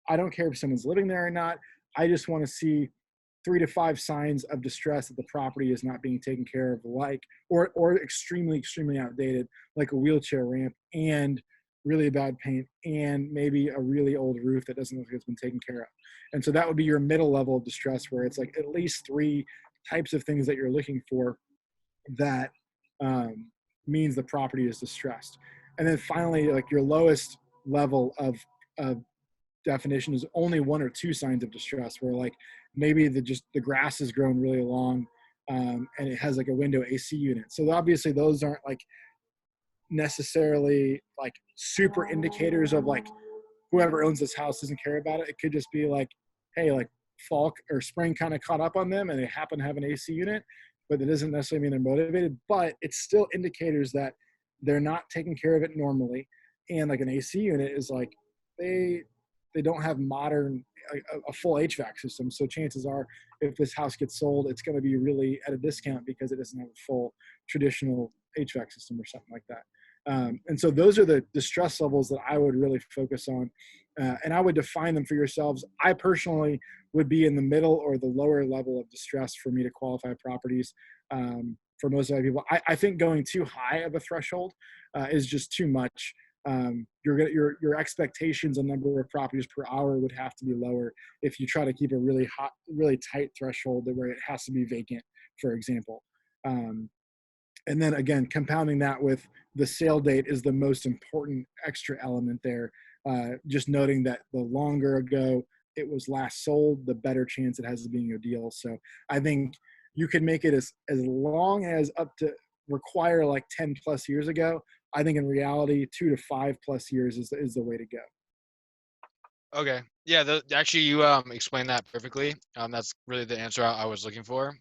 I don't care if someone's living there or not. I just want to see 3 to 5 signs of distress that the property is not being taken care of, or extremely, extremely outdated, like a wheelchair ramp and really bad paint and maybe a really old roof that doesn't look like it's been taken care of. And so that would be your middle level of distress, where it's like at least 3 types of things that you're looking for. that means the property is distressed. And then finally, like your lowest level of definition is only one or two signs of distress, where like maybe the grass has grown really long, and it has like a window AC unit. So obviously those aren't like necessarily like super indicators of like whoever owns this house doesn't care about it. It could just be like, hey, like fall or spring kind of caught up on them and they happen to have an AC unit, but it doesn't necessarily mean they're motivated, but it's still indicators that they're not taking care of it normally. And like an AC unit is like, they don't have modern, a full HVAC system. So chances are if this house gets sold, it's going to be really at a discount because it doesn't have a full traditional HVAC system or something like that. And so those are the stress levels that I would really focus on. And I would define them for yourselves. I personally would be in the middle or the lower level of distress for me to qualify properties. For most of my people, I think going too high of a threshold is just too much. Your expectations on number of properties per hour would have to be lower if you try to keep a really tight threshold where it has to be vacant, for example. And then again, compounding that with the sale date is the most important extra element there. Just noting that the longer ago it was last sold, the better chance it has of being a deal. So I think you can make it as long as up to require like 10 plus years ago. I think in reality, 2 to 5 plus years is the way to go. Okay. Yeah. Actually, you explained that perfectly. That's really the answer I was looking for.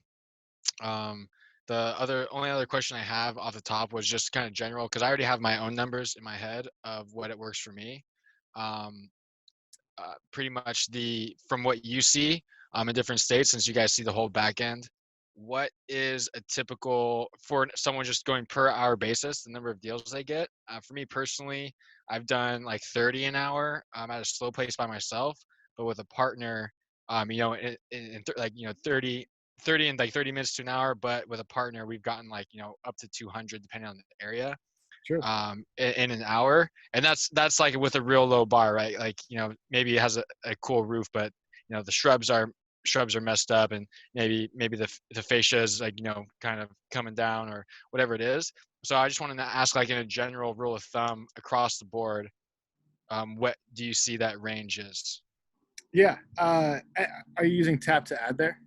The only other question I have off the top was just kind of general, because I already have my own numbers in my head of what it works for me. Pretty much from what you see in different states, since you guys see the whole back end, what is a typical for someone just going per hour basis, the number of deals they get? For me personally, I've done like 30 an hour at a slow pace by myself, but with a partner, like 30 in like 30 minutes to an hour, but with a partner we've gotten like up to 200 depending on the area. Sure. In an hour, and that's like with a real low bar, right? Like maybe it has a cool roof, but the shrubs are messed up, and maybe the fascia is like kind of coming down or whatever it is. So I just wanted to ask, like in a general rule of thumb across the board, what do you see that range is? Yeah. Are you using tap to add there?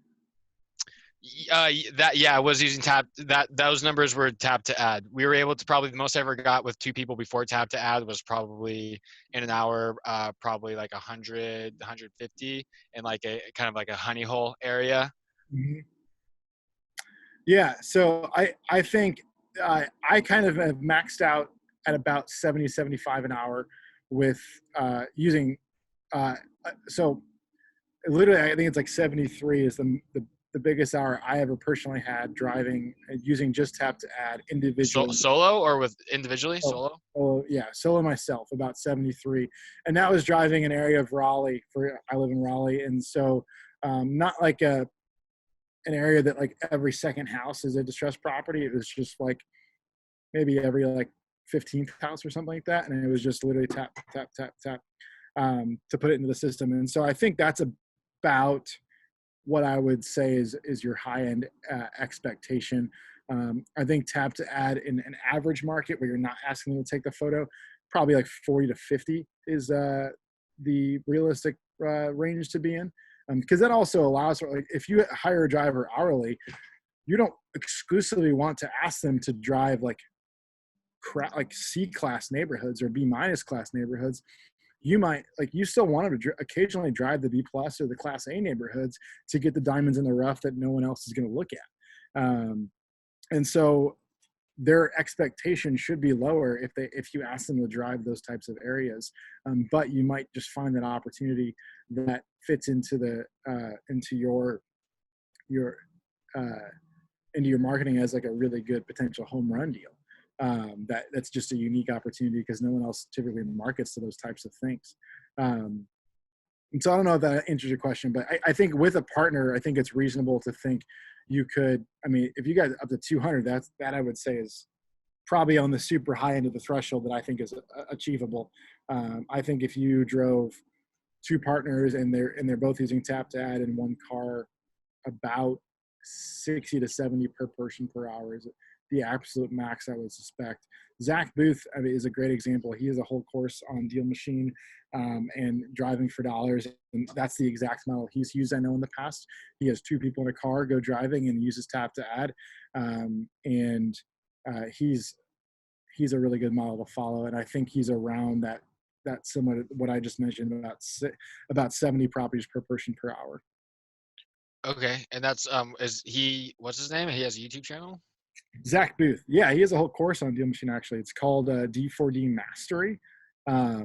I was using tap. Those numbers were tap to add. We were able to probably the most I ever got with 2 people before tap to add was probably in an hour, probably like 100, 150 in like a kind of like a honey hole area. Mm-hmm. Yeah. So I think I kind of have maxed out at about 70, 75 an hour with using. So literally, I think it's like 73 is the biggest hour I ever personally had driving using just tap to add individually. Solo or with individually? Solo? Oh yeah, solo myself, about 73. And that was driving an area of Raleigh. I live in Raleigh. And so not like an area that like every second house is a distressed property. It was just like maybe every like 15th house or something like that. And it was just literally tap, tap, tap, tap to put it into the system. And so I think that's about what I would say is your high-end expectation. I think tap to add in an average market where you're not asking them to take the photo, probably like 40 to 50 is the realistic range to be in. Because that also allows for, like, if you hire a driver hourly, you don't exclusively want to ask them to drive like C-class neighborhoods or B- class neighborhoods. You still want them to occasionally drive the B+ or the Class A neighborhoods to get the diamonds in the rough that no one else is going to look at. And so their expectation should be lower if you ask them to drive those types of areas. But you might just find that opportunity that fits into your marketing as like a really good potential home run deal. That's just a unique opportunity because no one else typically markets to those types of things. And so I don't know if that answers your question, but I think with a partner, I think it's reasonable to think you could, if you got up to 200, that I would say is probably on the super high end of the threshold that I think is achievable. I think if you drove 2 partners and they're both using tap to add in one car about 60 to 70 per person per hour is the absolute max I would suspect. Zach Booth, I mean, is a great example. He has a whole course on DealMachine and driving for dollars. And that's the exact model he's used, I know, in the past. He has 2 people in a car go driving and uses tap to add. He's a really good model to follow. And I think he's around that similar to what I just mentioned, about 70 properties per person per hour. Okay. And that's, what's his name? He has a YouTube channel? Zach Booth. Yeah, he has a whole course on DealMachine, actually. It's called D4D Mastery. I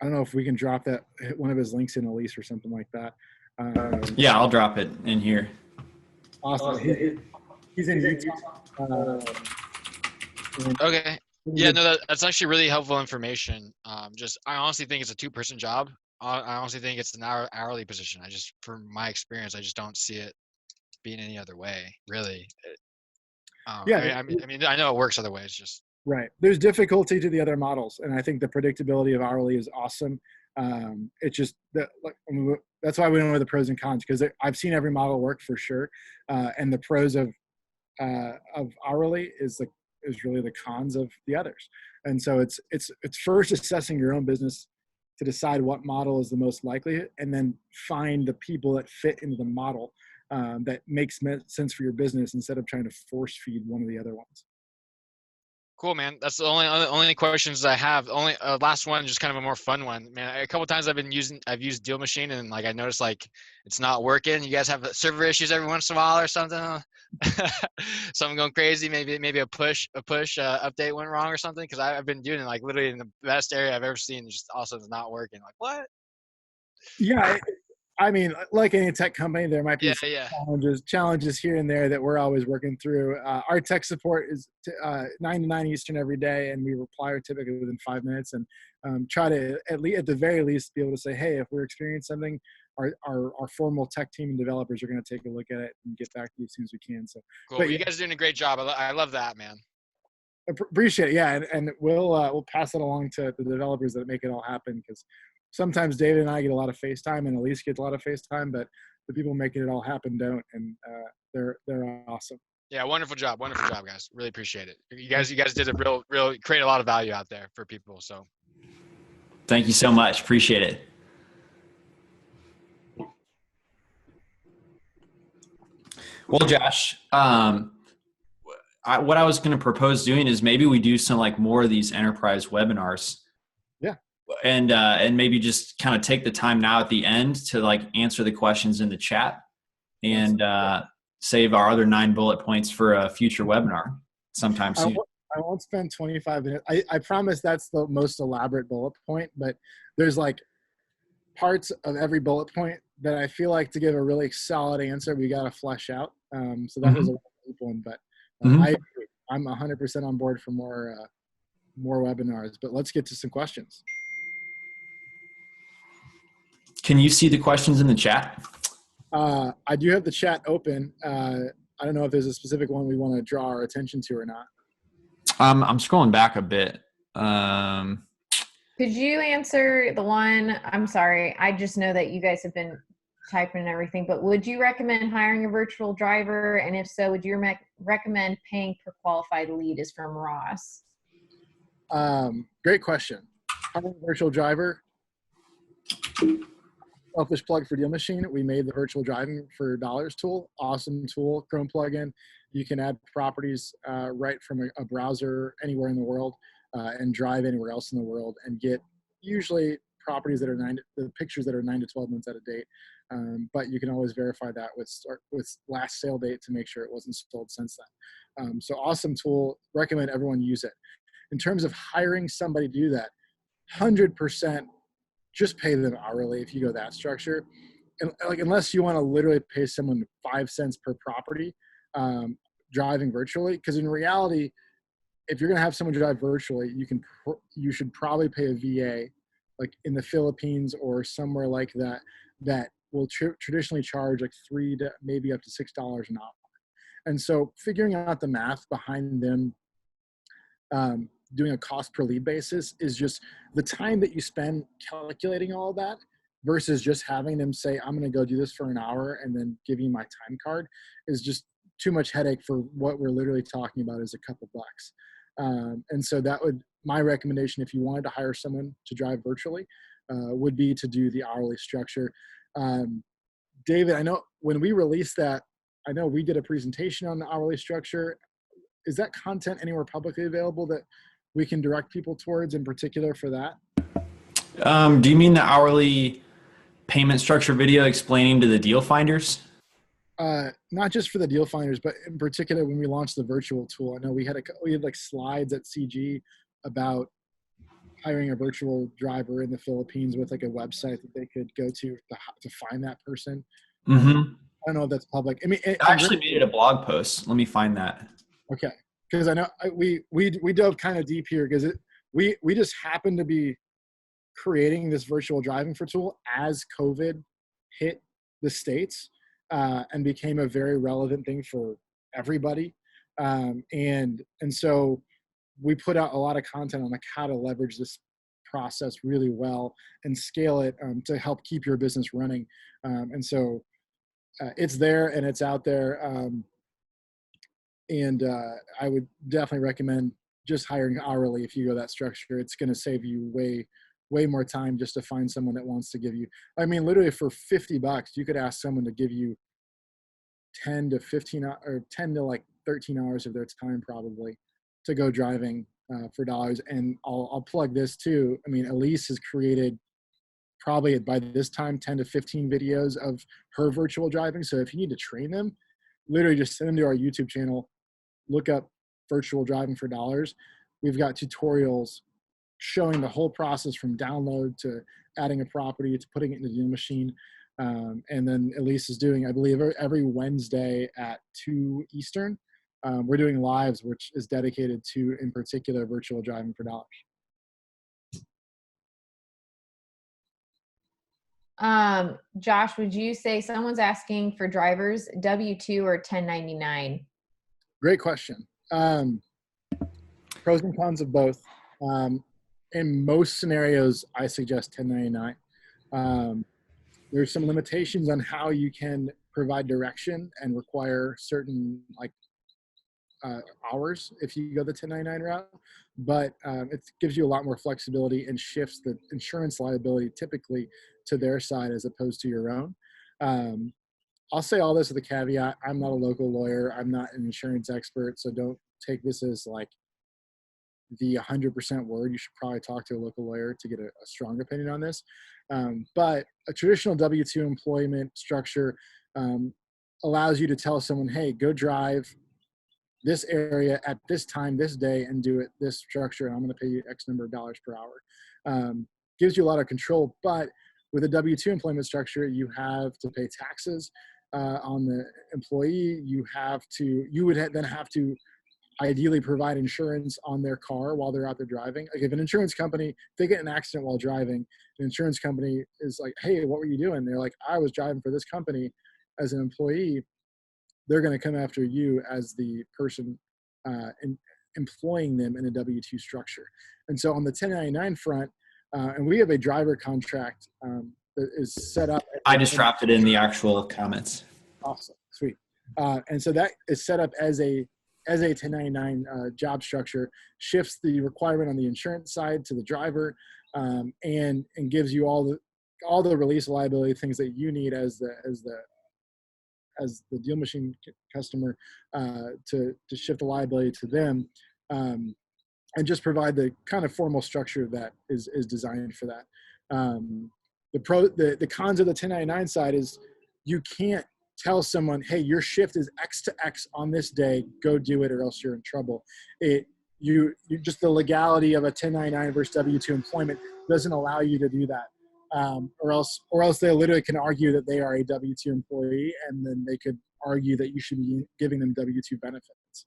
don't know if we can drop one of his links in Elise or something like that. Yeah, I'll drop it in here. Awesome. He's in YouTube. Okay. Yeah, no, that's actually really helpful information. I honestly think it's a 2-person job. I honestly think it's an hourly position. From my experience, I just don't see it being any other way, really. Yeah. I mean, I know it works other ways. Just right. There's difficulty to the other models, and I think the predictability of hourly is awesome. It's just that's why we don't know the pros and cons, because I've seen every model work for sure, and the pros of hourly is really the cons of the others. And so it's first assessing your own business to decide what model is the most likely, and then find the people that fit into the model that makes sense for your business, instead of trying to force feed one of the other ones. cool, man. That's the only questions I have. Only last one, just kind of a more fun one, man. A couple times I've used DealMachine, and like I noticed like it's not working. You guys have server issues every once in a while or something. Something going crazy. Maybe a push update went wrong or something. Because I've been doing it like literally in the best area I've ever seen. Just also it's not working. Like what? Yeah. I mean, like any tech company, there might be challenges here and there that we're always working through. Our tech support is 9 to 9 Eastern every day, and we reply typically within 5 minutes, and try to at the very least be able to say, hey, if we're experiencing something, our formal tech team and developers are going to take a look at it and get back to you as soon as we can. So cool. But you guys are doing a great job. I love that, man. Appreciate it. Yeah, and we'll pass it along to the developers that make it all happen, because sometimes David and I get a lot of FaceTime, and Elise gets a lot of FaceTime, but the people making it all happen don't, and they're awesome. Yeah, wonderful job, guys. Really appreciate it. You guys did a real create a lot of value out there for people. So, thank you so much. Appreciate it. Well, Josh, what I was going to propose doing is maybe we do some like more of these enterprise webinars. Yeah. And maybe just kind of take the time now at the end to like answer the questions in the chat, and save our other 9 bullet points for a future webinar sometime soon. I won't spend 25 minutes. I promise that's the most elaborate bullet point, but there's like parts of every bullet point that I feel like to give a really solid answer, we got to flesh out. So that was a deep one, but I agree. I'm 100% on board for more webinars, but let's get to some questions. Can you see the questions in the chat? I do have the chat open. I don't know if there's a specific one we want to draw our attention to or not. I'm scrolling back a bit. Could you answer the one? I'm sorry. I just know that you guys have been typing and everything, but would you recommend hiring a virtual driver? And if so, would you recommend paying per qualified lead? Is from Ross. Great question. Hiring a virtual driver. Selfish plug for DealMachine. We made the virtual driving for dollars tool. Awesome tool, Chrome plugin. You can add properties right from a browser anywhere in the world, and drive anywhere else in the world, and get usually properties that are the pictures that are 9 to 12 months out of date. But you can always verify that with last sale date to make sure it wasn't sold since then. So awesome tool. Recommend everyone use it. In terms of hiring somebody to do that, 100%. Just pay them hourly if you go that structure. And like, unless you want to literally pay someone 5 cents per property driving virtually, because in reality, if you're going to have someone drive virtually, you should probably pay a VA like in the Philippines or somewhere like that will traditionally charge like $3 to maybe up to $6 an hour. And so figuring out the math behind them doing a cost per lead basis is just the time that you spend calculating all of that versus just having them say, I'm going to go do this for an hour and then give you my time card is just too much headache for what we're literally talking about is a couple bucks. And so that would, my recommendation, if you wanted to hire someone to drive virtually, would be to do the hourly structure. David, I know when we released that, I know we did a presentation on the hourly structure. Is that content anywhere publicly available that we can direct people towards in particular for that? Do you mean the hourly payment structure video explaining to the DealFinders? Not just for the DealFinders, but in particular when we launched the virtual tool. I know we had like slides at CG about hiring a virtual driver in the Philippines with like a website that they could go to find that person. Mm-hmm. I don't know if that's public. I mean, I actually made it a blog post. Let me find that. Okay, because I know we dove kind of deep here because we just happened to be creating this virtual driving for tool as COVID hit the States and became a very relevant thing for everybody. And so we put out a lot of content on like how to leverage this process really well and scale it to help keep your business running. And so it's there and it's out there. And I would definitely recommend just hiring hourly if you go that structure. It's going to save you way more time just to find someone that wants to give you, I mean, literally for $50, you could ask someone to give you 10 to 15 or 10 to like 13 hours of their time probably to go driving for dollars. And I'll plug this too. I mean, Elise has created probably by this time 10 to 15 videos of her virtual driving. So if you need to train them, literally just send them to our YouTube channel, look up virtual driving for dollars. We've got tutorials showing the whole process from download to adding a property to putting it in the DealMachine. And then Elise is doing, I believe, every Wednesday at 2 Eastern. We're doing lives, which is dedicated to, in particular, virtual driving for dollars. Josh, would you say someone's asking for drivers, W-2 or 1099? Great question. Pros and cons of both. In most scenarios, I suggest 1099. There's some limitations on how you can provide direction and require certain like hours if you go the 1099 route, but it gives you a lot more flexibility and shifts the insurance liability typically to their side as opposed to your own. I'll say all this with a caveat. I'm not a local lawyer. I'm not an insurance expert, so don't take this as like the 100% word. You should probably talk to a local lawyer to get a strong opinion on this. But a traditional W-2 employment structure allows you to tell someone, hey, go drive this area at this time, this day, and do it this structure, and I'm going to pay you X number of dollars per hour. Gives you a lot of control, but with a W-2 employment structure, you have to pay taxes on the employee. You would then have to ideally provide insurance on their car while they're out there driving. Like if an insurance company, if they get in an accident while driving, an insurance company is like, hey, what were you doing? They're like, I was driving for this company as an employee. They're going to come after you as the person employing them in a W-2 structure. And so on the 1099 front, and we have a driver contract that is set up. I just dropped it in the actual comments. Awesome, sweet. And so that is set up as a 1099 job structure, shifts the requirement on the insurance side to the driver, and gives you all the release liability things that you need as the DealMachine customer to shift the liability to them, and just provide the kind of formal structure that is designed for that. The cons of the 1099 side is you can't tell someone, hey, your shift is X to X on this day, go do it or else you're in trouble. You just the legality of a 1099 versus W-2 employment doesn't allow you to do that. Or else they literally can argue that they are a W-2 employee, and then they could argue that you should be giving them W-2 benefits.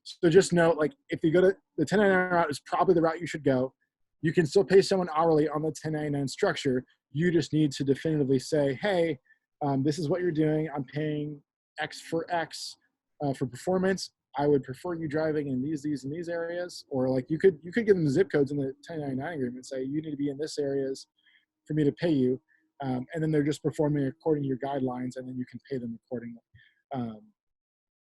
So just note, like, if you go to the 1099 route is probably the route you should go. You can still pay someone hourly on the 1099 structure. You just need to definitively say, hey, this is what you're doing. I'm paying X for X for performance. I would prefer you driving in these and these areas. Or like you could give them zip codes in the 1099 agreement, say you need to be in this areas for me to pay you. And then they're just performing according to your guidelines, and then you can pay them accordingly.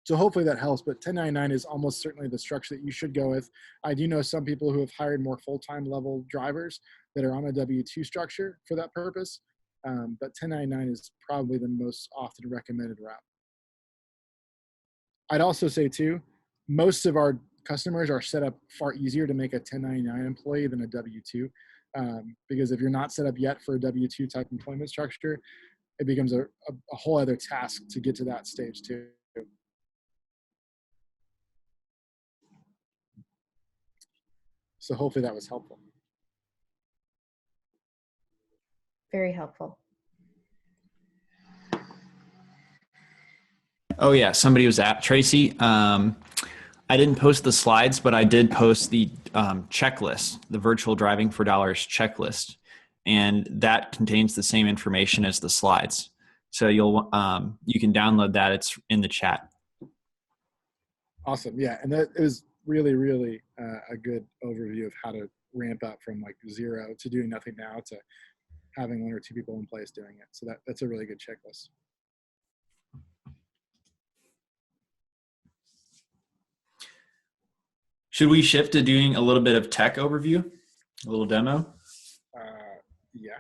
So hopefully that helps, but 1099 is almost certainly the structure that you should go with. I do know some people who have hired more full-time level drivers that are on a W-2 structure for that purpose, but 1099 is probably the most often recommended route. I'd also say too, most of our customers are set up far easier to make a 1099 employee than a W-2, because if you're not set up yet for a W-2 type employment structure, it becomes a whole other task to get to that stage too. So hopefully that was helpful. Very helpful. Oh yeah, somebody was at Tracy. I didn't post the slides, but I did post the checklist, the virtual driving for dollars checklist, and that contains the same information as the slides. So you can download that. It's in the chat. Awesome. Yeah, and that is really, really a good overview of how to ramp up from like 0 to doing nothing now to having 1 or 2 people in place doing it. So that's a really good checklist. Should we shift to doing a little bit of tech overview, a little demo? Yeah,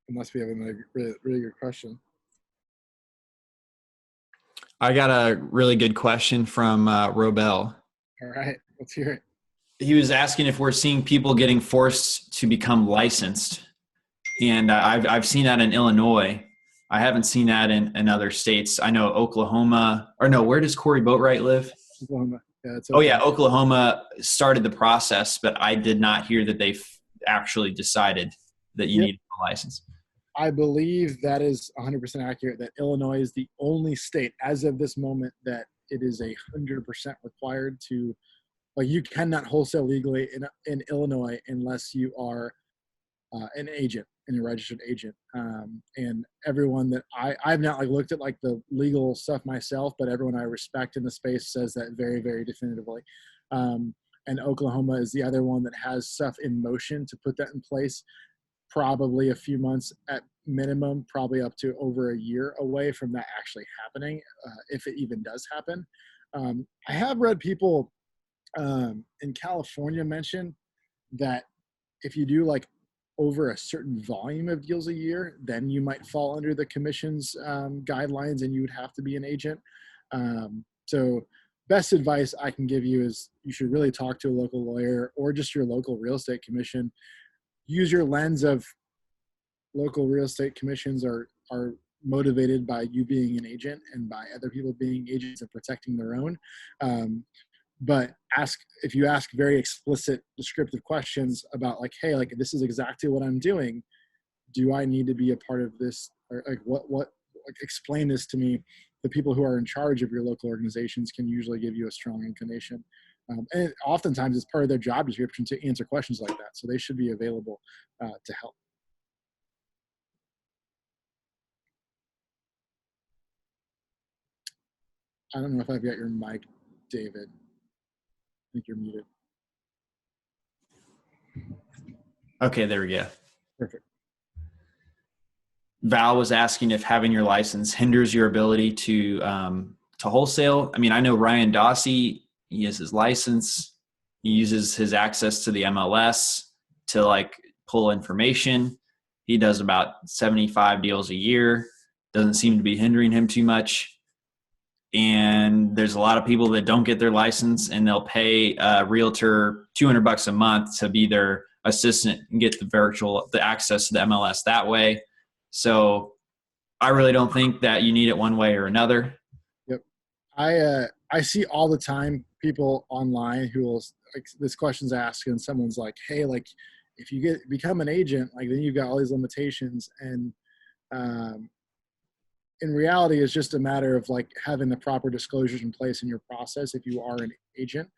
unless we have another really, really good question. I got a really good question from Robel. All right, let's hear it. He was asking if we're seeing people getting forced to become licensed. And I've seen that in Illinois. I haven't seen that in other states. I know Oklahoma, or no, where does Corey Boatwright live? Oklahoma. Yeah, it's Oh yeah, Oklahoma started the process, but I did not hear that they've actually decided that you need a license. I believe that is 100% accurate, that Illinois is the only state as of this moment that it is 100% required to, like, you cannot wholesale legally in Illinois unless you are an agent and a registered agent. And everyone that I've not like looked at like the legal stuff myself, but everyone I respect in the space says that very, very definitively. And Oklahoma is the other one that has stuff in motion to put that in place, probably a few months at minimum, probably up to over a year away from that actually happening, if it even does happen. I have read people in California mention that if you do like over a certain volume of deals a year, then you might fall under the commission's guidelines and you would have to be an agent. So best advice I can give you is you should really talk to a local lawyer or just your local real estate commission. Use your lens of local real estate commissions are motivated by you being an agent and by other people being agents and protecting their own. But if you ask very explicit descriptive questions about like, hey, like this is exactly what I'm doing. Do I need to be a part of this? Or like like, explain this to me. The people who are in charge of your local organizations can usually give you a strong inclination. And oftentimes it's part of their job description to answer questions like that. So they should be available to help. I don't know if I've got your mic, David. I think you're muted. Okay, there we go. Perfect. Val was asking if having your license hinders your ability to wholesale. I mean, I know Ryan Dossie, he has his license. He uses his access to the MLS to like pull information. He does about 75 deals a year. Doesn't seem to be hindering him too much. And there's a lot of people that don't get their license and they'll pay a realtor $200 a month to be their assistant and get the access to the MLS that way. So I really don't think that you need it one way or another. Yep. I see all the time people online who will, like, this question's asked and someone's like, hey, like if you become an agent, like then you've got all these limitations. And in reality, it's just a matter of like having the proper disclosures in place in your process if you are an agent.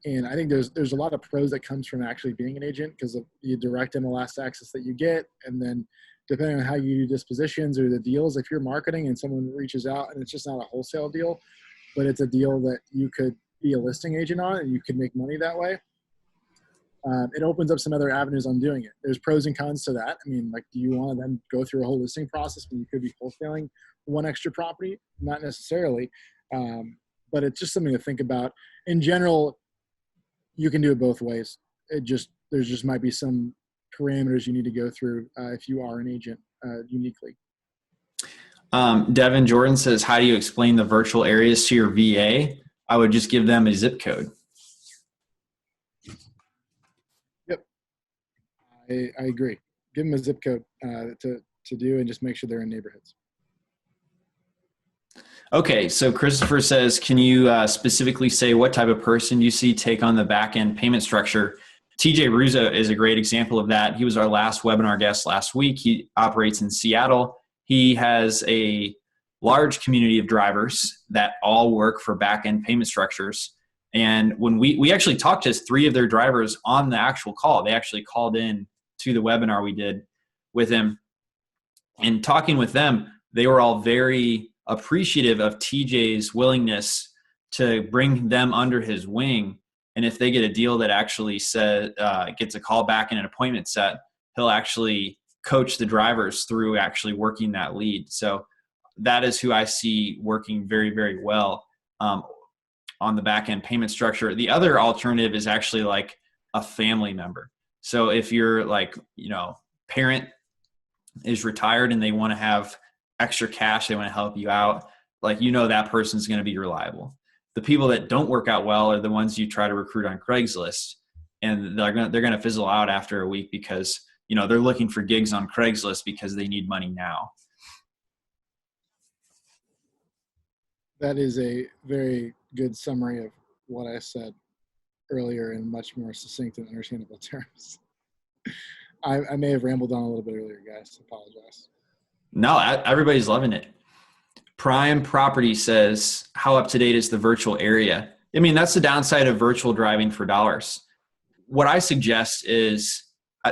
And I think there's a lot of pros that comes from actually being an agent because of the direct MLS access that you get. And then depending on how you do dispositions or the deals, if you're marketing and someone reaches out and it's just not a wholesale deal, but it's a deal that you could be a listing agent on and you could make money that way, it opens up some other avenues on doing it. There's pros and cons to that. I mean, like, do you want to then go through a whole listing process when you could be wholesaling one extra property? Not necessarily, but it's just something to think about. In general, you can do it both ways. There's just might be some parameters you need to go through if you are an agent uniquely. Devin Jordan says, how do you explain the virtual areas to your VA? I would just give them a zip code. Yep. I agree. Give them a zip code to do, and just make sure they're in neighborhoods. Okay, so Christopher says, can you specifically say what type of person you see take on the back-end payment structure? TJ Russo is a great example of that. He was our last webinar guest last week. He operates in Seattle. He has a large community of drivers that all work for back-end payment structures. And when we actually talked to 3 of their drivers on the actual call, they actually called in to the webinar we did with him. And talking with them, they were all very appreciative of TJ's willingness to bring them under his wing. And if they get a deal that actually gets a call back and an appointment set, he'll actually coach the drivers through actually working that lead. So that is who I see working very, very well on the back end payment structure. The other alternative is actually like a family member. So if you're like, parent is retired and they want to have extra cash, they want to help you out, like, that person's going to be reliable. The people that don't work out well are the ones you try to recruit on Craigslist, and they're going to fizzle out after a week because, they're looking for gigs on Craigslist because they need money now. That is a very good summary of what I said earlier in much more succinct and understandable terms. I may have rambled on a little bit earlier, guys. Apologize. No, everybody's loving it. Prime Property says, how up to date is the virtual area? I mean, that's the downside of virtual driving for dollars. What I suggest is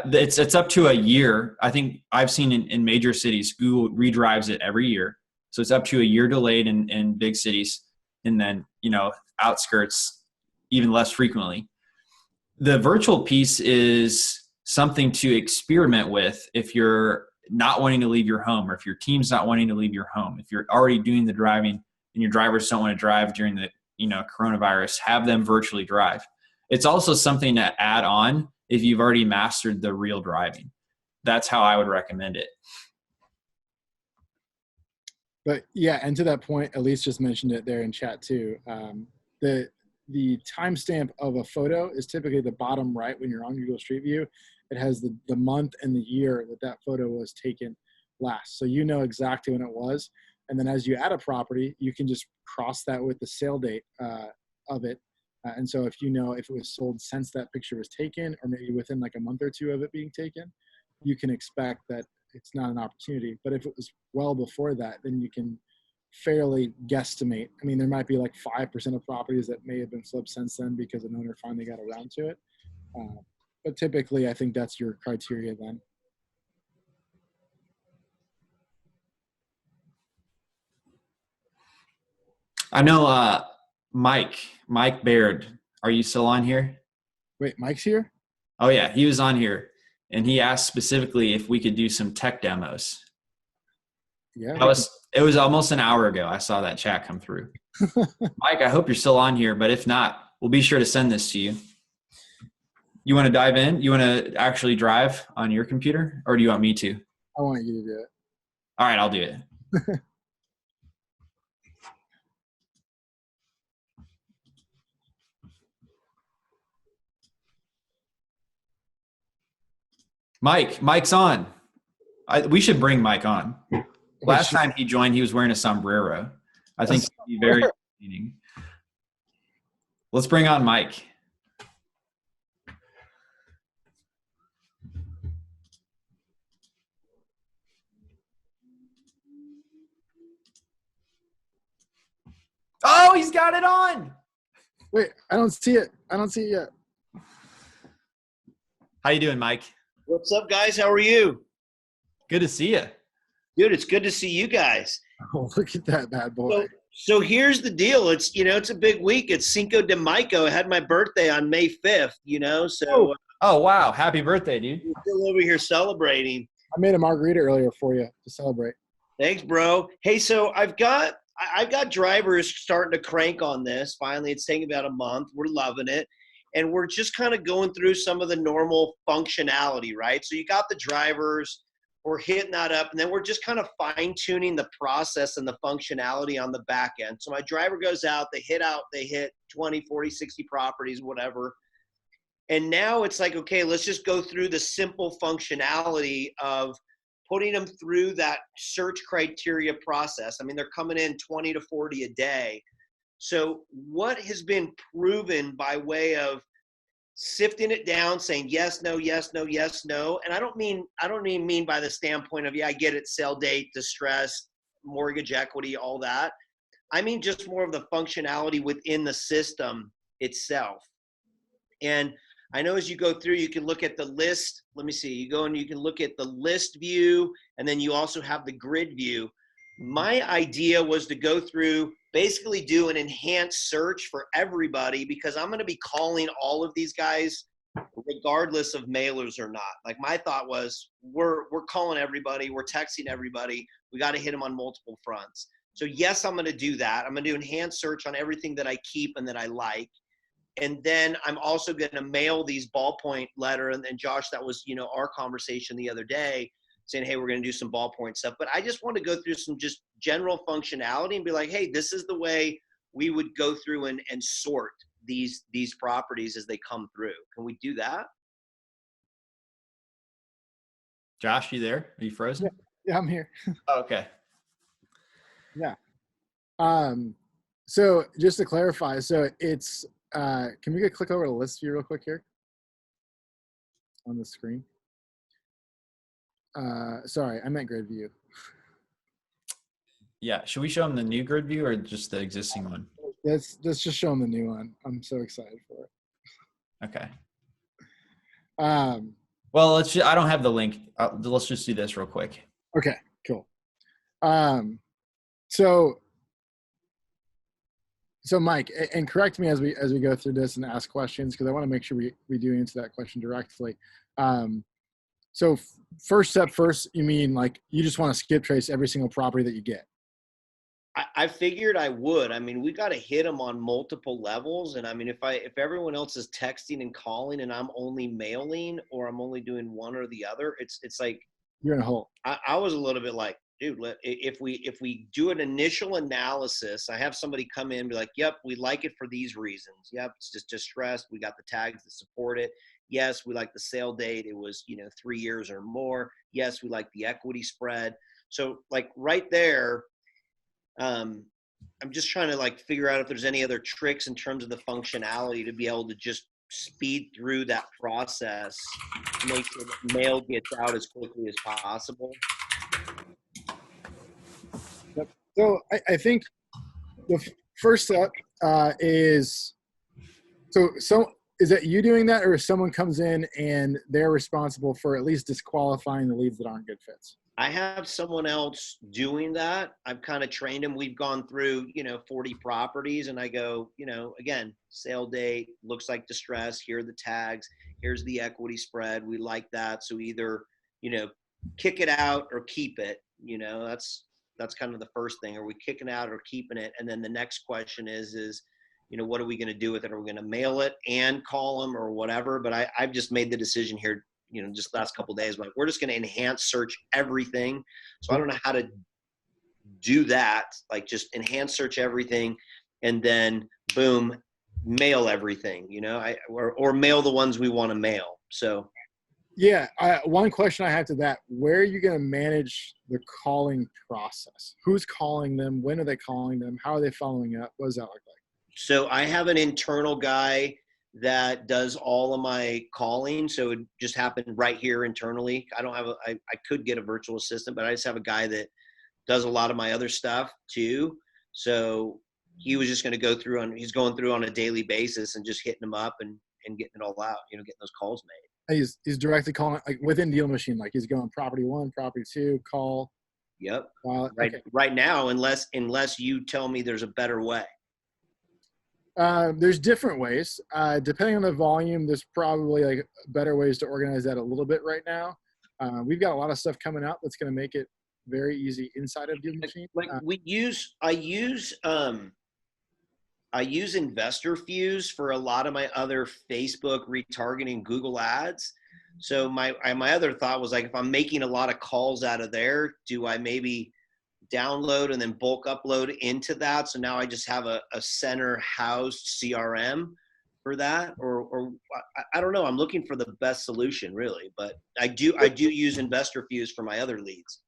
it's up to a year. I think I've seen in major cities, Google redrives it every year. So it's up to a year delayed in big cities, and then, outskirts even less frequently. The virtual piece is something to experiment with if you're not wanting to leave your home, or if your team's not wanting to leave your home. If you're already doing the driving and your drivers don't want to drive during the coronavirus, have them virtually drive. It's also something to add on if you've already mastered the real driving. That's how I would recommend it. But yeah, and to that point, Elise just mentioned it there in chat too. The timestamp of a photo is typically the bottom right when you're on Google Street View. It has the month and the year that photo was taken last. So you know exactly when it was. And then as you add a property, you can just cross that with the sale date of it. And so if if it was sold since that picture was taken, or maybe within like a month or two of it being taken, you can expect that it's not an opportunity. But if it was well before that, then you can fairly guesstimate. I mean, there might be like 5% of properties that may have been flipped since then because an owner finally got around to it. But typically, I think that's your criteria then. I know Mike Baird. Are you still on here? Wait, Mike's here? Oh yeah, he was on here, and he asked specifically if we could do some tech demos. Yeah. It was almost an hour ago. I saw that chat come through. Mike, I hope you're still on here, but if not, we'll be sure to send this to you. You want to dive in? You want to actually drive on your computer, or do you want me to? I want you to do it. All right, I'll do it. Mike's on. We should bring Mike on. Last time he joined, he was wearing a sombrero. I think he'd be very entertaining. Let's bring on Mike. Oh, he's got it on. Wait, I don't see it. I don't see it yet. How you doing, Mike? What's up, guys? How are you? Good to see you. Dude, it's good to see you guys. Oh, look at that bad boy. So here's the deal. It's, it's a big week. It's Cinco de Mayo. I had my birthday on May 5th, so. Oh, wow. Happy birthday, dude. We're still over here celebrating. I made a margarita earlier for you to celebrate. Thanks, bro. Hey, so I've got drivers starting to crank on this. Finally, it's taking about a month. We're loving it. And we're just kind of going through some of the normal functionality, right? So you got the drivers, we're hitting that up, and then we're just kind of fine-tuning the process and the functionality on the back end. So my driver goes out, they hit 20, 40, 60 properties, whatever. And now it's like, okay, let's just go through the simple functionality of putting them through that search criteria process. I mean, they're coming in 20 to 40 a day. So what has been proven by way of sifting it down, saying yes, no, yes, no, yes, no. And I don't even mean by the standpoint of, yeah, I get it, sell date, distress, mortgage equity, all that. I mean just more of the functionality within the system itself. And I know as you go through, you can look at the list. Let me see. You go and you can look at the list view, and then you also have the grid view. My idea was to go through, basically do an enhanced search for everybody, because I'm going to be calling all of these guys regardless of mailers or not. Like, my thought was, we're calling everybody, we're texting everybody. We got to hit them on multiple fronts. So yes, I'm going to do that. I'm going to do enhanced search on everything that I keep and that I like. And then I'm also going to mail these ballpoint letter. And then Josh, that was, our conversation the other day, saying, hey, we're going to do some ballpoint stuff. But I just want to go through some just general functionality and be like, hey, this is the way we would go through and sort these properties as they come through. Can we do that? Josh, you there? Are you frozen? Yeah, I'm here. Oh, okay. Yeah. So just to clarify, so it's, can we click over to the list view real quick here on the screen? Sorry, I meant grid view. Yeah. Should we show them the new grid view or just the existing one? Let's just show them the new one. I'm so excited for it. Okay. Well, I don't have the link. Let's just do this real quick. Okay, cool. So Mike, and correct me as we go through this and ask questions, because I want to make sure we do answer that question directly. So first step first, you mean like you just want to skip trace every single property that you get? I figured I would. I mean, we got to hit them on multiple levels. And I mean, if everyone else is texting and calling and I'm only mailing, or I'm only doing one or the other, it's like, You're in a hole. I was a little bit like, dude, if we do an initial analysis, I have somebody come in and be like, yep, we like it for these reasons. Yep, it's just distressed. We got the tags that support it. Yes, we like the sale date. It was, 3 years or more. Yes, we like the equity spread. So like right there, I'm just trying to like figure out if there's any other tricks in terms of the functionality to be able to just speed through that process, make sure that mail gets out as quickly as possible. Yep. So I think the first step is, is that you doing that, or if someone comes in and they're responsible for at least disqualifying the leads that aren't good fits? I have someone else doing that. I've kind of trained him. We've gone through, 40 properties, and I go, again, sale date, looks like distress. Here are the tags. Here's the equity spread. We like that. So either, kick it out or keep it. That's kind of the first thing. Are we kicking out or keeping it? And then the next question is, what are we going to do with it? Are we going to mail it and call them or whatever? But I've just made the decision here, just the last couple of days, like we're just going to enhance search everything. So I don't know how to do that. Like just enhance search everything and then boom, mail everything, or mail the ones we want to mail. So yeah. One question I have to that, where are you going to manage the calling process? Who's calling them? When are they calling them? How are they following up? What does that look like? So I have an internal guy that does all of my calling. So it just happened right here internally. I could get a virtual assistant, but I just have a guy that does a lot of my other stuff too. So he was just going to he's going through on a daily basis and just hitting them up and getting it all out, getting those calls made. He's directly calling, like within DealMachine, like he's going property 1, property 2, call. Yep. Okay. Right now, unless you tell me there's a better way. There's different ways. Depending on the volume, there's probably like better ways to organize that a little bit right now. We've got a lot of stuff coming out that's going to make it very easy inside of DealMachine. I use Investor Fuse for a lot of my other Facebook retargeting Google ads. So my other thought was like, if I'm making a lot of calls out of there, do I maybe download and then bulk upload into that? So now I just have a center housed CRM for that, or I don't know. I'm looking for the best solution really, but I do use Investor Fuse for my other leads.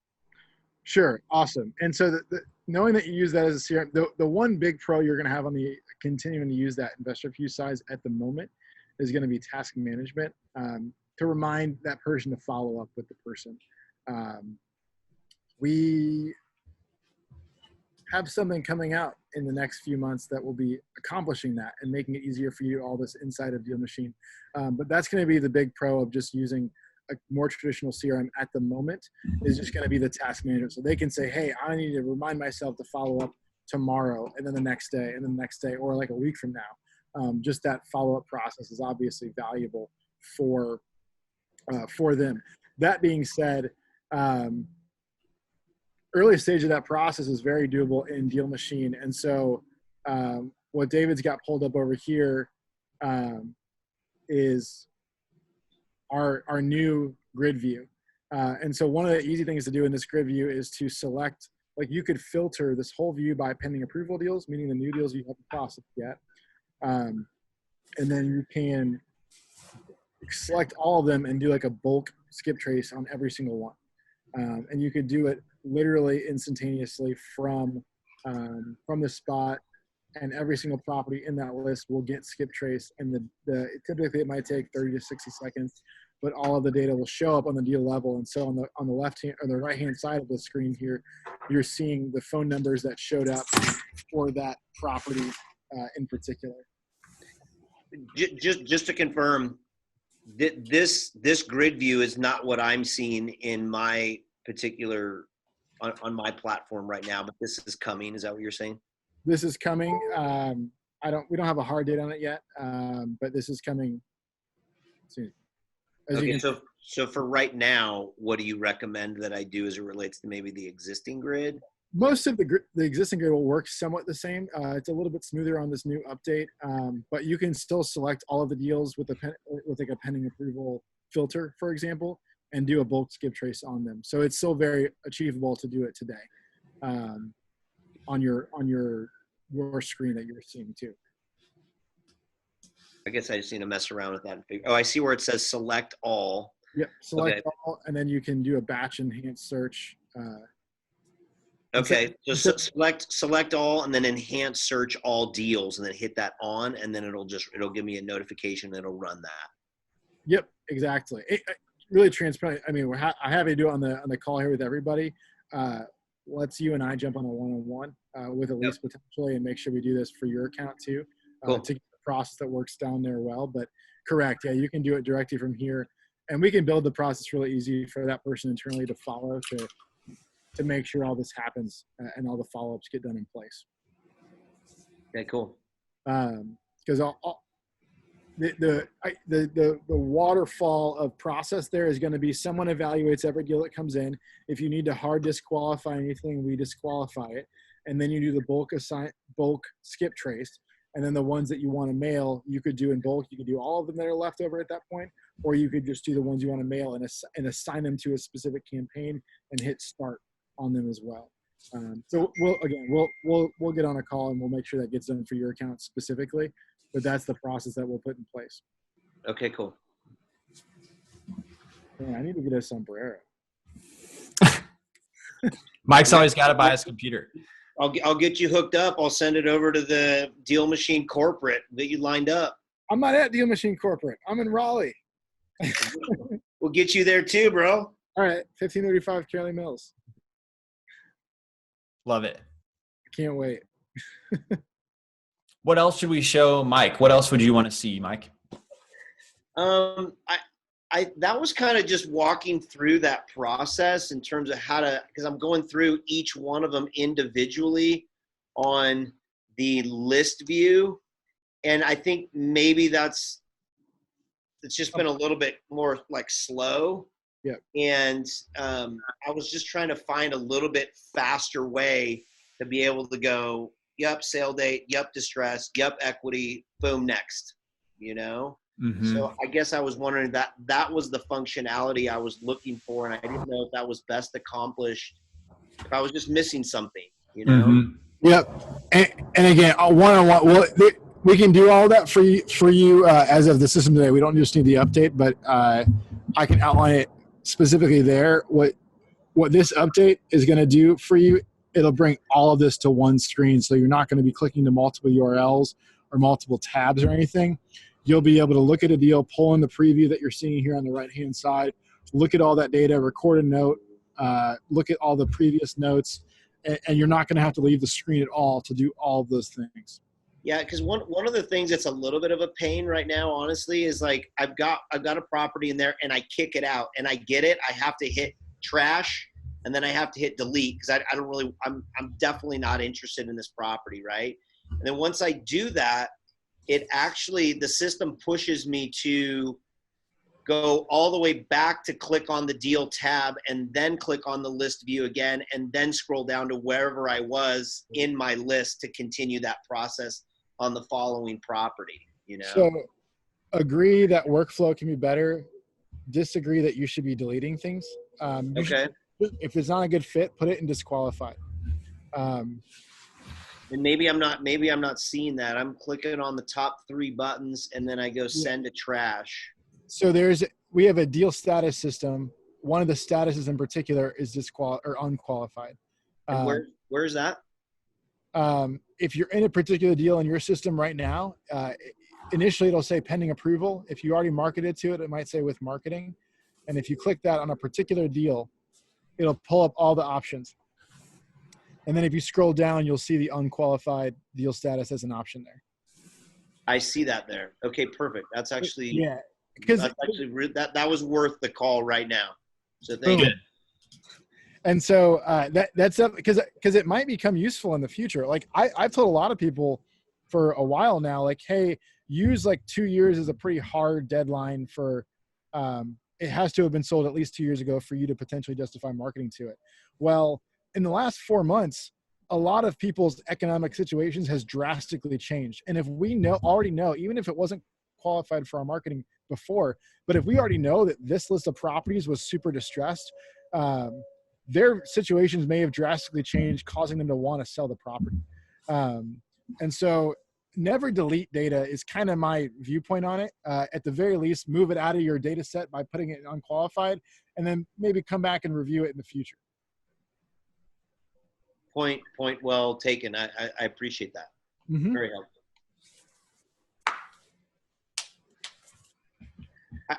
Sure. Awesome. And so knowing that you use that as a CRM, the one big pro you're going to have on the continuing to use that Investor Fuse size at the moment is going to be task management, to remind that person to follow up with the person. We have something coming out in the next few months that will be accomplishing that and making it easier for you, all this inside of DealMachine. But that's going to be the big pro of just using a more traditional CRM at the moment, is just going to be the task manager. So they can say, hey, I need to remind myself to follow up tomorrow, and then the next day, and then the next day, or like a week from now. Just that follow-up process is obviously valuable for them. That being said, early stage of that process is very doable in DealMachine. And so what David's got pulled up over here is our new grid view. And so one of the easy things to do in this grid view is to select, like you could filter this whole view by pending approval deals, meaning the new deals you haven't processed yet. And then you can select all of them and do like a bulk skip trace on every single one. And you could do it literally instantaneously from the spot, and every single property in that list will get skip trace. And typically it might take 30 to 60 seconds, but all of the data will show up on the deal level. And so on the left hand or the right hand side of the screen here, you're seeing the phone numbers that showed up for that property in particular. Just to confirm, this grid view is not what I'm seeing in my particular on my platform right now, but this is coming. Is that what you're saying? This is coming. We don't have a hard date on it yet, but this is coming soon. Okay, so for right now, what do you recommend that I do as it relates to maybe the existing grid? Most of the existing grid will work somewhat the same. It's a little bit smoother on this new update, but you can still select all of the deals with like a pending approval filter, for example, and do a bulk skip trace on them. So it's still very achievable to do it today on your screen that you're seeing too. I guess I just need to mess around with that and figure. Oh, I see where it says select all. Yep, select all, and then you can do a batch enhanced search. Okay, so select all, and then enhance search all deals, and then hit that on, and then it'll give me a notification and it'll run that. Yep, exactly. Really transparent. I mean, I have to do it on the call here with everybody. Let's you and I jump on a one-on-one with Elise potentially, and make sure we do this for your account too, cool. To get the process that works down there well. But correct, yeah, you can do it directly from here, and we can build the process really easy for that person internally to follow to make sure all this happens and all the follow-ups get done in place. Okay, cool. Because the waterfall of process there is going to be someone evaluates every deal that comes in. If you need to hard disqualify anything, we disqualify it, and then you do the bulk skip trace. And then the ones that you want to mail, you could do in bulk. You could do all of them that are left over at that point, or you could just do the ones you want to mail and assign them to a specific campaign and hit start on them as well. So we'll get on a call and we'll make sure that gets done for your account specifically. But that's the process that we'll put in place. Okay, cool. Man, I need to get a sombrero. Mike's always got to buy his computer. I'll get you hooked up. I'll send it over to the DealMachine corporate that you lined up. I'm not at DealMachine corporate. I'm in Raleigh. We'll get you there too, bro. All right, 1535 Curly Mills. Love it. I can't wait. What else should we show Mike? What else would you want to see, Mike? That was kind of just walking through that process in terms of because I'm going through each one of them individually on the list view. And I think maybe it's just been a little bit more like slow. Yeah. And I was just trying to find a little bit faster way to be able to go, yep, sale date, yep, distress, yep, equity, boom, next, you know? Mm-hmm. So I guess I was wondering that was the functionality I was looking for. And I didn't know if that was best accomplished, if I was just missing something, you know? Mm-hmm. Yep. And again, one-on-one, we can do all that for you as of the system today. We don't just need the update, but I can outline it specifically there. What this update is going to do for you, it'll bring all of this to one screen. So you're not going to be clicking to multiple URLs or multiple tabs or anything. You'll be able to look at a deal, pull in the preview that you're seeing here on the right-hand side, look at all that data, record a note, look at all the previous notes, and you're not going to have to leave the screen at all to do all of those things. Yeah, because one of the things that's a little bit of a pain right now, honestly, is like I've got a property in there and I kick it out and I get it. I have to hit trash and then I have to hit delete because I don't really, I'm definitely not interested in this property, right? And then once I do that, the system pushes me to go all the way back to click on the deal tab and then click on the list view again and then scroll down to wherever I was in my list to continue that process on the following property, you know? So agree that workflow can be better. Disagree that you should be deleting things. Okay. If it's not a good fit, put it in disqualified. And maybe I'm not seeing that. I'm clicking on the top 3 buttons and then I go send to trash. So we have a deal status system. One of the statuses in particular is unqualified. And where is that? If you're in a particular deal in your system right now, initially it'll say pending approval. If you already marketed to it, it might say with marketing. And if you click that on a particular deal, it'll pull up all the options. And then if you scroll down, you'll see the unqualified deal status as an option there. I see that there. Okay, perfect. That's actually, yeah, because that was worth the call right now. So thank you. And so that's up because it might become useful in the future. Like I've told a lot of people for a while now, like, hey, use like 2 years as a pretty hard deadline for, it has to have been sold at least 2 years ago for you to potentially justify marketing to it. Well, in the last 4 months, a lot of people's economic situations has drastically changed. And if we already know, even if it wasn't qualified for our marketing before, but if we already know that this list of properties was super distressed, their situations may have drastically changed, causing them to want to sell the property. And so never delete data is kind of my viewpoint on it. At the very least, move it out of your data set by putting it in unqualified, and then maybe come back and review it in the future. Point well taken. I appreciate that. Mm-hmm. Very helpful.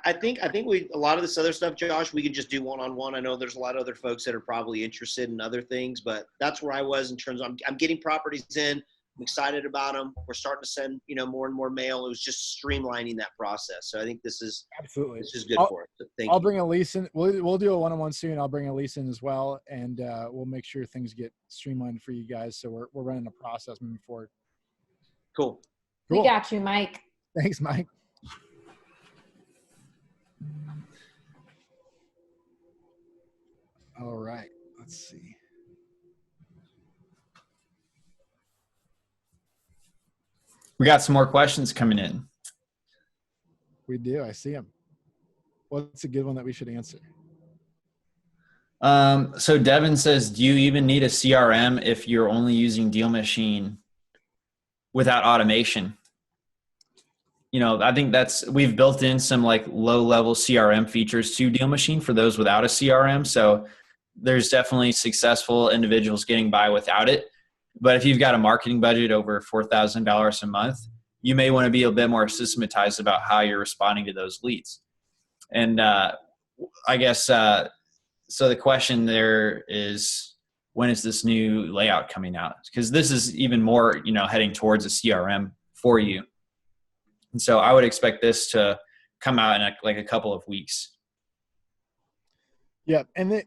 I think a lot of this other stuff, Josh, we can just do one-on-one. I know there's a lot of other folks that are probably interested in other things, but that's where I was in terms of I'm getting properties in. I'm excited about them. We're starting to send, more and more mail. It was just streamlining that process. So I think this is good for us. So I'll bring Elise in. We'll do a one-on-one soon. I'll bring Elise in as well, and we'll make sure things get streamlined for you guys. So we're running a process moving forward. Cool. We got you, Mike. Thanks, Mike. All right. Let's see. We got some more questions coming in. We do. I see them. What's a good one that we should answer? So Devin says, do you even need a CRM if you're only using DealMachine without automation? I think we've built in some like low level CRM features to DealMachine for those without a CRM. So there's definitely successful individuals getting by without it. But if you've got a marketing budget over $4,000 a month, you may want to be a bit more systematized about how you're responding to those leads. And I guess, so the question there is, when is this new layout coming out? Because this is even more, heading towards a CRM for you. And so I would expect this to come out in a couple of weeks. Yeah. And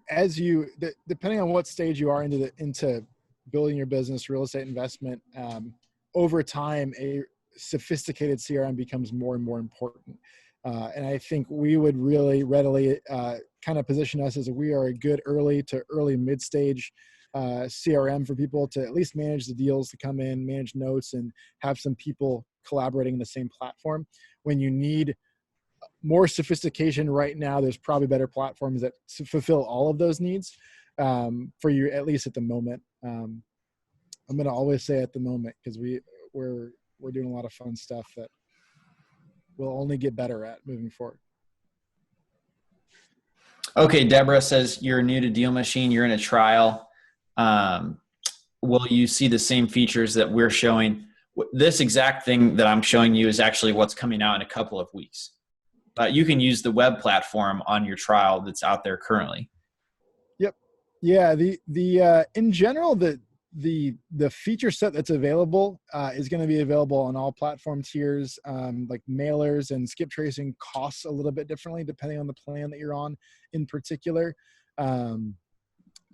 depending on what stage you are into building your business, real estate investment, over time, a sophisticated CRM becomes more and more important. And I think we would really readily kind of position us as we are a good early to early mid-stage CRM for people to at least manage the deals to come in, manage notes, and have some people collaborating in the same platform. When you need more sophistication right now, there's probably better platforms that fulfill all of those needs for you, at least at the moment. I'm going to always say at the moment, because we're doing a lot of fun stuff that we'll only get better at moving forward. Okay, Deborah says you're new to DealMachine, you're in a trial. Will you see the same features that we're showing? This exact thing that I'm showing you is actually what's coming out in a couple of weeks. You can use the web platform on your trial that's out there currently. Yep. Yeah. In general, the feature set that's available is going to be available on all platform tiers. Like mailers and skip tracing costs a little bit differently depending on the plan that you're on in particular.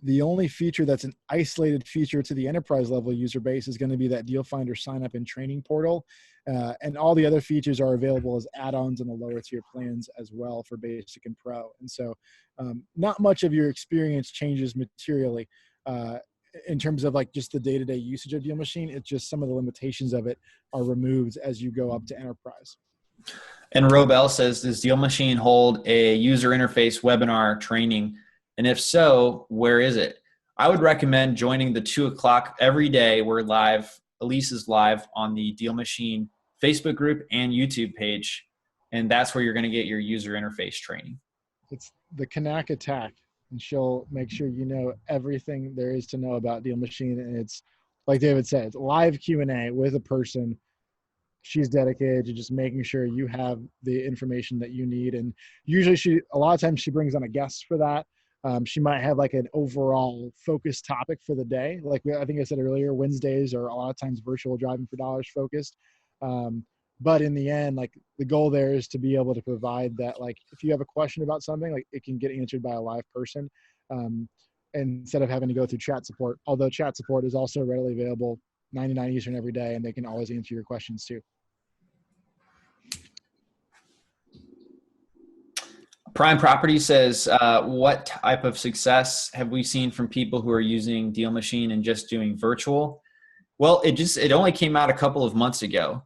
The only feature that's an isolated feature to the enterprise level user base is going to be that DealFinders sign up and training portal. And all the other features are available as add-ons in the lower tier plans as well for basic and pro. And so not much of your experience changes materially in terms of like just the day-to-day usage of DealMachine. It's just some of the limitations of it are removed as you go up to enterprise. And Robel says, does DealMachine hold a user interface webinar training? And if so, where is it? I would recommend joining the 2 o'clock every day. We're live. Elise is live on the DealMachine Facebook group and YouTube page. And that's where you're going to get your user interface training. It's the Kanak attack, and she'll make sure you know everything there is to know about DealMachine. And it's, like David said, it's live Q&A with a person. She's dedicated to just making sure you have the information that you need. And usually a lot of times she brings on a guest for that. She might have like an overall focused topic for the day. Like I think I said earlier, Wednesdays are a lot of times virtual driving for dollars focused. But in the end, like the goal there is to be able to provide that, like if you have a question about something, like it can get answered by a live person instead of having to go through chat support. Although chat support is also readily available 99 Eastern every day, and they can always answer your questions too. Prime Property says, what type of success have we seen from people who are using DealMachine and just doing virtual? Well, it only came out a couple of months ago,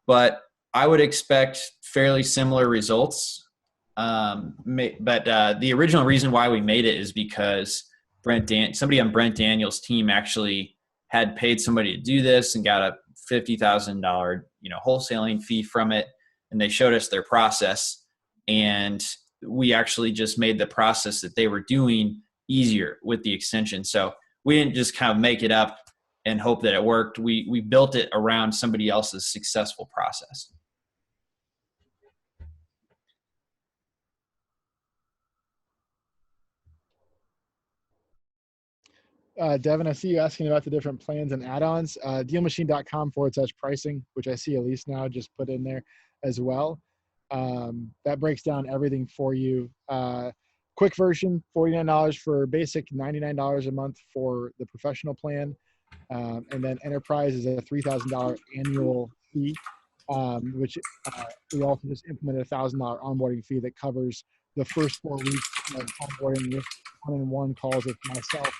but I would expect fairly similar results. But the original reason why we made it is because somebody on Brent Daniels' team actually had paid somebody to do this and got a $50,000, wholesaling fee from it. And they showed us their process, and we actually just made the process that they were doing easier with the extension. So we didn't just kind of make it up and hope that it worked. We built it around somebody else's successful process. Devin, I see you asking about the different plans and add-ons. DealMachine.com/pricing, which I see Elise now just put in there as well. That breaks down everything for you. Quick version, $49 for basic, $99 a month for the professional plan. And then enterprise is a $3,000 annual fee, which we also just implemented a $1,000 onboarding fee that covers the first 4 weeks of onboarding with one-on-one calls with myself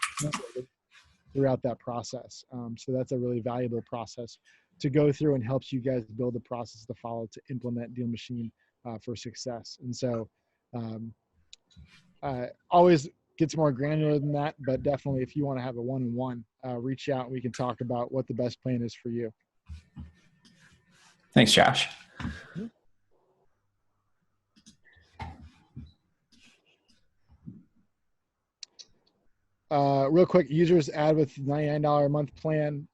throughout that process. So that's a really valuable process to go through and helps you guys build the process to follow to implement DealMachine for success. And so always gets more granular than that, but definitely if you want to have a one-on-one, reach out and we can talk about what the best plan is for you. Thanks, Josh. Mm-hmm. Real quick, users add with $99 a month plan.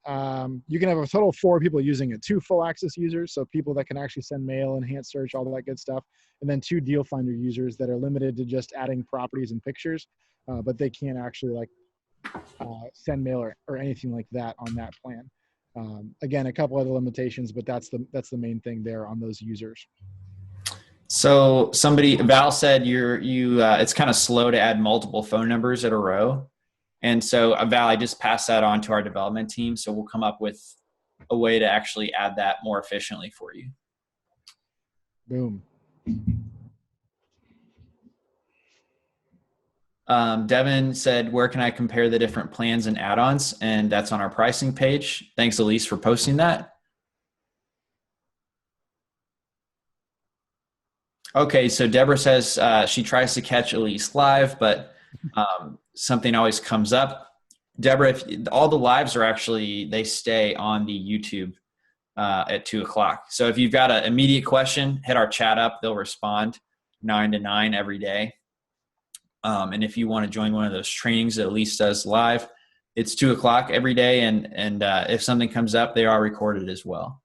You can have a total of 4 people using it. 2 full access users, so people that can actually send mail, enhance search, all that good stuff. And then 2 deal finder users that are limited to just adding properties and pictures, but they can't actually send mail or anything like that on that plan. Again, a couple other limitations, but that's the main thing there on those users. So Val said it's kind of slow to add multiple phone numbers at a row. And so Val, I just passed that on to our development team. So we'll come up with a way to actually add that more efficiently for you. Boom. Devin said, where can I compare the different plans and add-ons? And that's on our pricing page. Thanks, Elise, for posting that. Okay, so Deborah says she tries to catch Elise live, but something always comes up. Deborah, if all the lives are actually, they stay on the YouTube at 2:00. So if you've got an immediate question, hit our chat up. They'll respond 9 to 9 every day. And if you want to join one of those trainings that Elise does live, it's 2:00 every day. And if something comes up, they are recorded as well.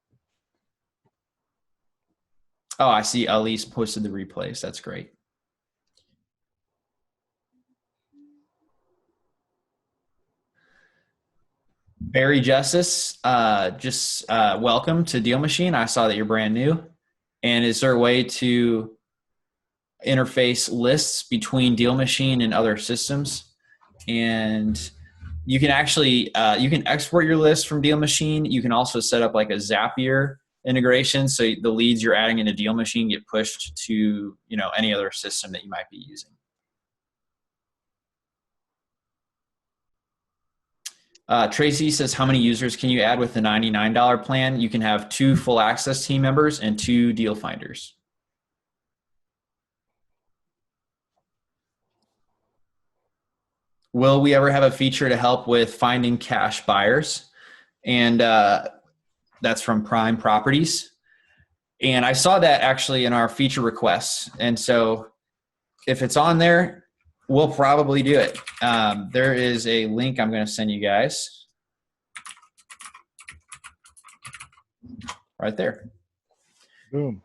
Oh, I see Elise posted the replays. That's great. Barry Justice, welcome to DealMachine. I saw that you're brand new. And is there a way to interface lists between DealMachine and other systems? And you can actually, you can export your list from DealMachine. You can also set up like a Zapier integration. So the leads you're adding into DealMachine get pushed to, any other system that you might be using. Tracy says, how many users can you add with the $99 plan? You can have 2 full access team members and 2 DealFinders. Will we ever have a feature to help with finding cash buyers? And that's from Prime Properties. And I saw that actually in our feature requests. And so if it's on there, we'll probably do it. There is a link I'm going to send you guys right there. Boom.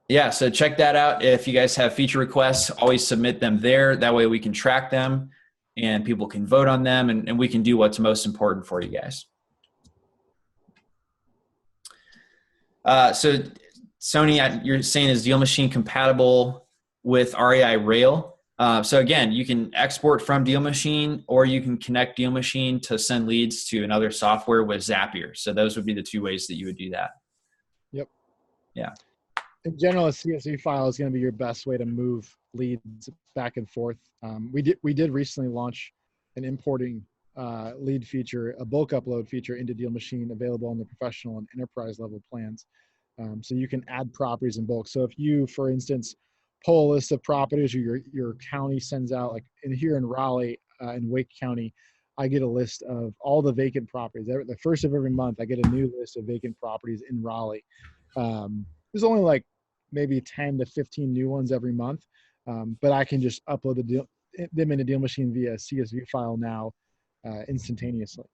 Yeah, so check that out. If you guys have feature requests, always submit them there. That way we can track them and people can vote on them, and we can do what's most important for you guys. So Sony, you're saying, is DealMachine compatible with REI Rail? So again, you can export from DealMachine, or you can connect DealMachine to send leads to another software with Zapier. So those would be the 2 ways that you would do that. Yep. Yeah. In general, a CSV file is going to be your best way to move leads back and forth. We did recently launch an importing lead feature, a bulk upload feature into DealMachine, available on the professional and enterprise level plans. So you can add properties in bulk. So if you, for instance, pull a list of properties, or your county sends out, like here in Raleigh, in Wake County, I get a list of all the vacant properties. The first of every month, I get a new list of vacant properties in Raleigh. There's only like maybe 10 to 15 new ones every month, but I can just upload them into DealMachine via CSV file now instantaneously.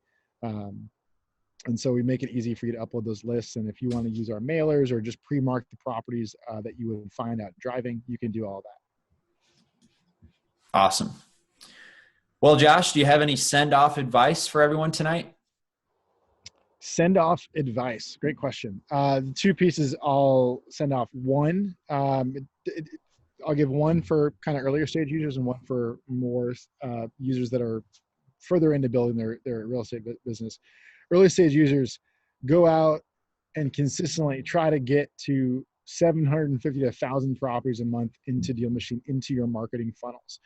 And so we make it easy for you to upload those lists. And if you want to use our mailers or just pre-mark the properties that you would find out driving, you can do all that. Awesome. Well, Josh, do you have any send-off advice for everyone tonight? Send off advice. Great question. The 2 pieces I'll send off. One, I'll give one for kind of earlier stage users and one for more users that are further into building their real estate business. Early stage users, go out and consistently try to get to 750 to 1,000 properties a month into DealMachine, into your marketing funnels.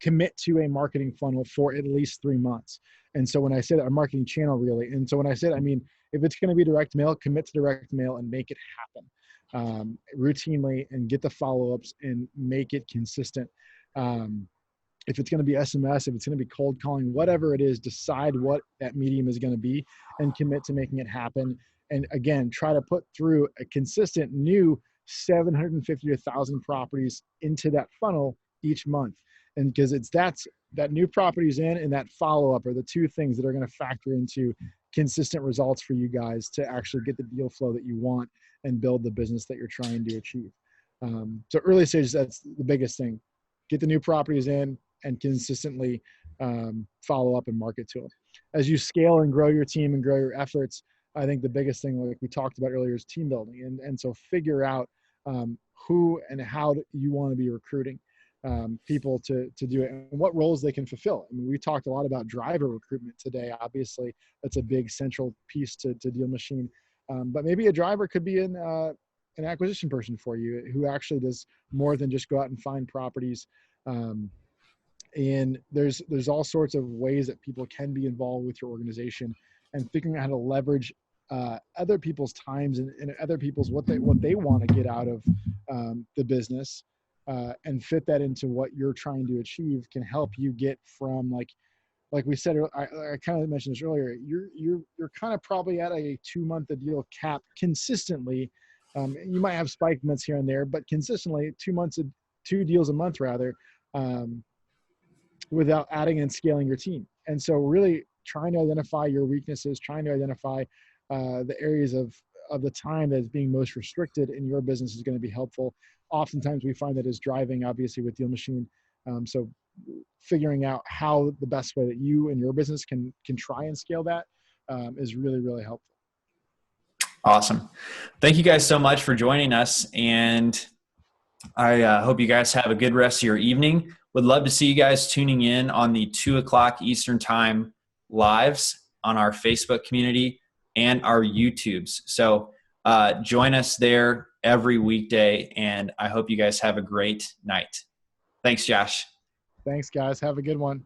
Commit to a marketing funnel for at least 3 months. And so when I say that, a marketing channel really, and so when I said, I mean, if it's going to be direct mail, commit to direct mail and make it happen routinely, and get the follow-ups and make it consistent. If it's going to be SMS, if it's going to be cold calling, whatever it is, decide what that medium is going to be and commit to making it happen. And again, try to put through a consistent new 750 to 1,000 properties into that funnel each month. And because that new properties in and that follow-up are the 2 things that are going to factor into consistent results for you guys to actually get the deal flow that you want and build the business that you're trying to achieve. So early stages, that's the biggest thing. Get the new properties in and consistently follow up and market to them. As you scale and grow your team and grow your efforts, I think the biggest thing, like we talked about earlier, is team building. And so figure out who and how you want to be recruiting. people to do it and what roles they can fulfill. I mean, we talked a lot about driver recruitment today. Obviously, that's a big central piece to DealMachine. But maybe a driver could be an acquisition person for you who actually does more than just go out and find properties. And there's all sorts of ways that people can be involved with your organization, and figuring out how to leverage other people's times and other people's what they want to get out of the business, and fit that into what you're trying to achieve can help you get from like we said. I kind of mentioned this earlier. You're kind of probably at a 2-month a deal cap consistently. You might have spike months here and there, but consistently 2 deals a month rather, without adding and scaling your team. And so really trying to identify your weaknesses, trying to identify the areas of the time that is being most restricted in your business is going to be helpful. Oftentimes we find that is driving, obviously, with DealMachine. So figuring out how the best way that you and your business can try and scale that is really, really helpful. Awesome. Thank you guys so much for joining us. And I hope you guys have a good rest of your evening. Would love to see you guys tuning in on the 2:00 Eastern time lives on our Facebook community and our YouTubes. So join us there every weekday, and I hope you guys have a great night. Thanks, Josh. Thanks, guys. Have a good one.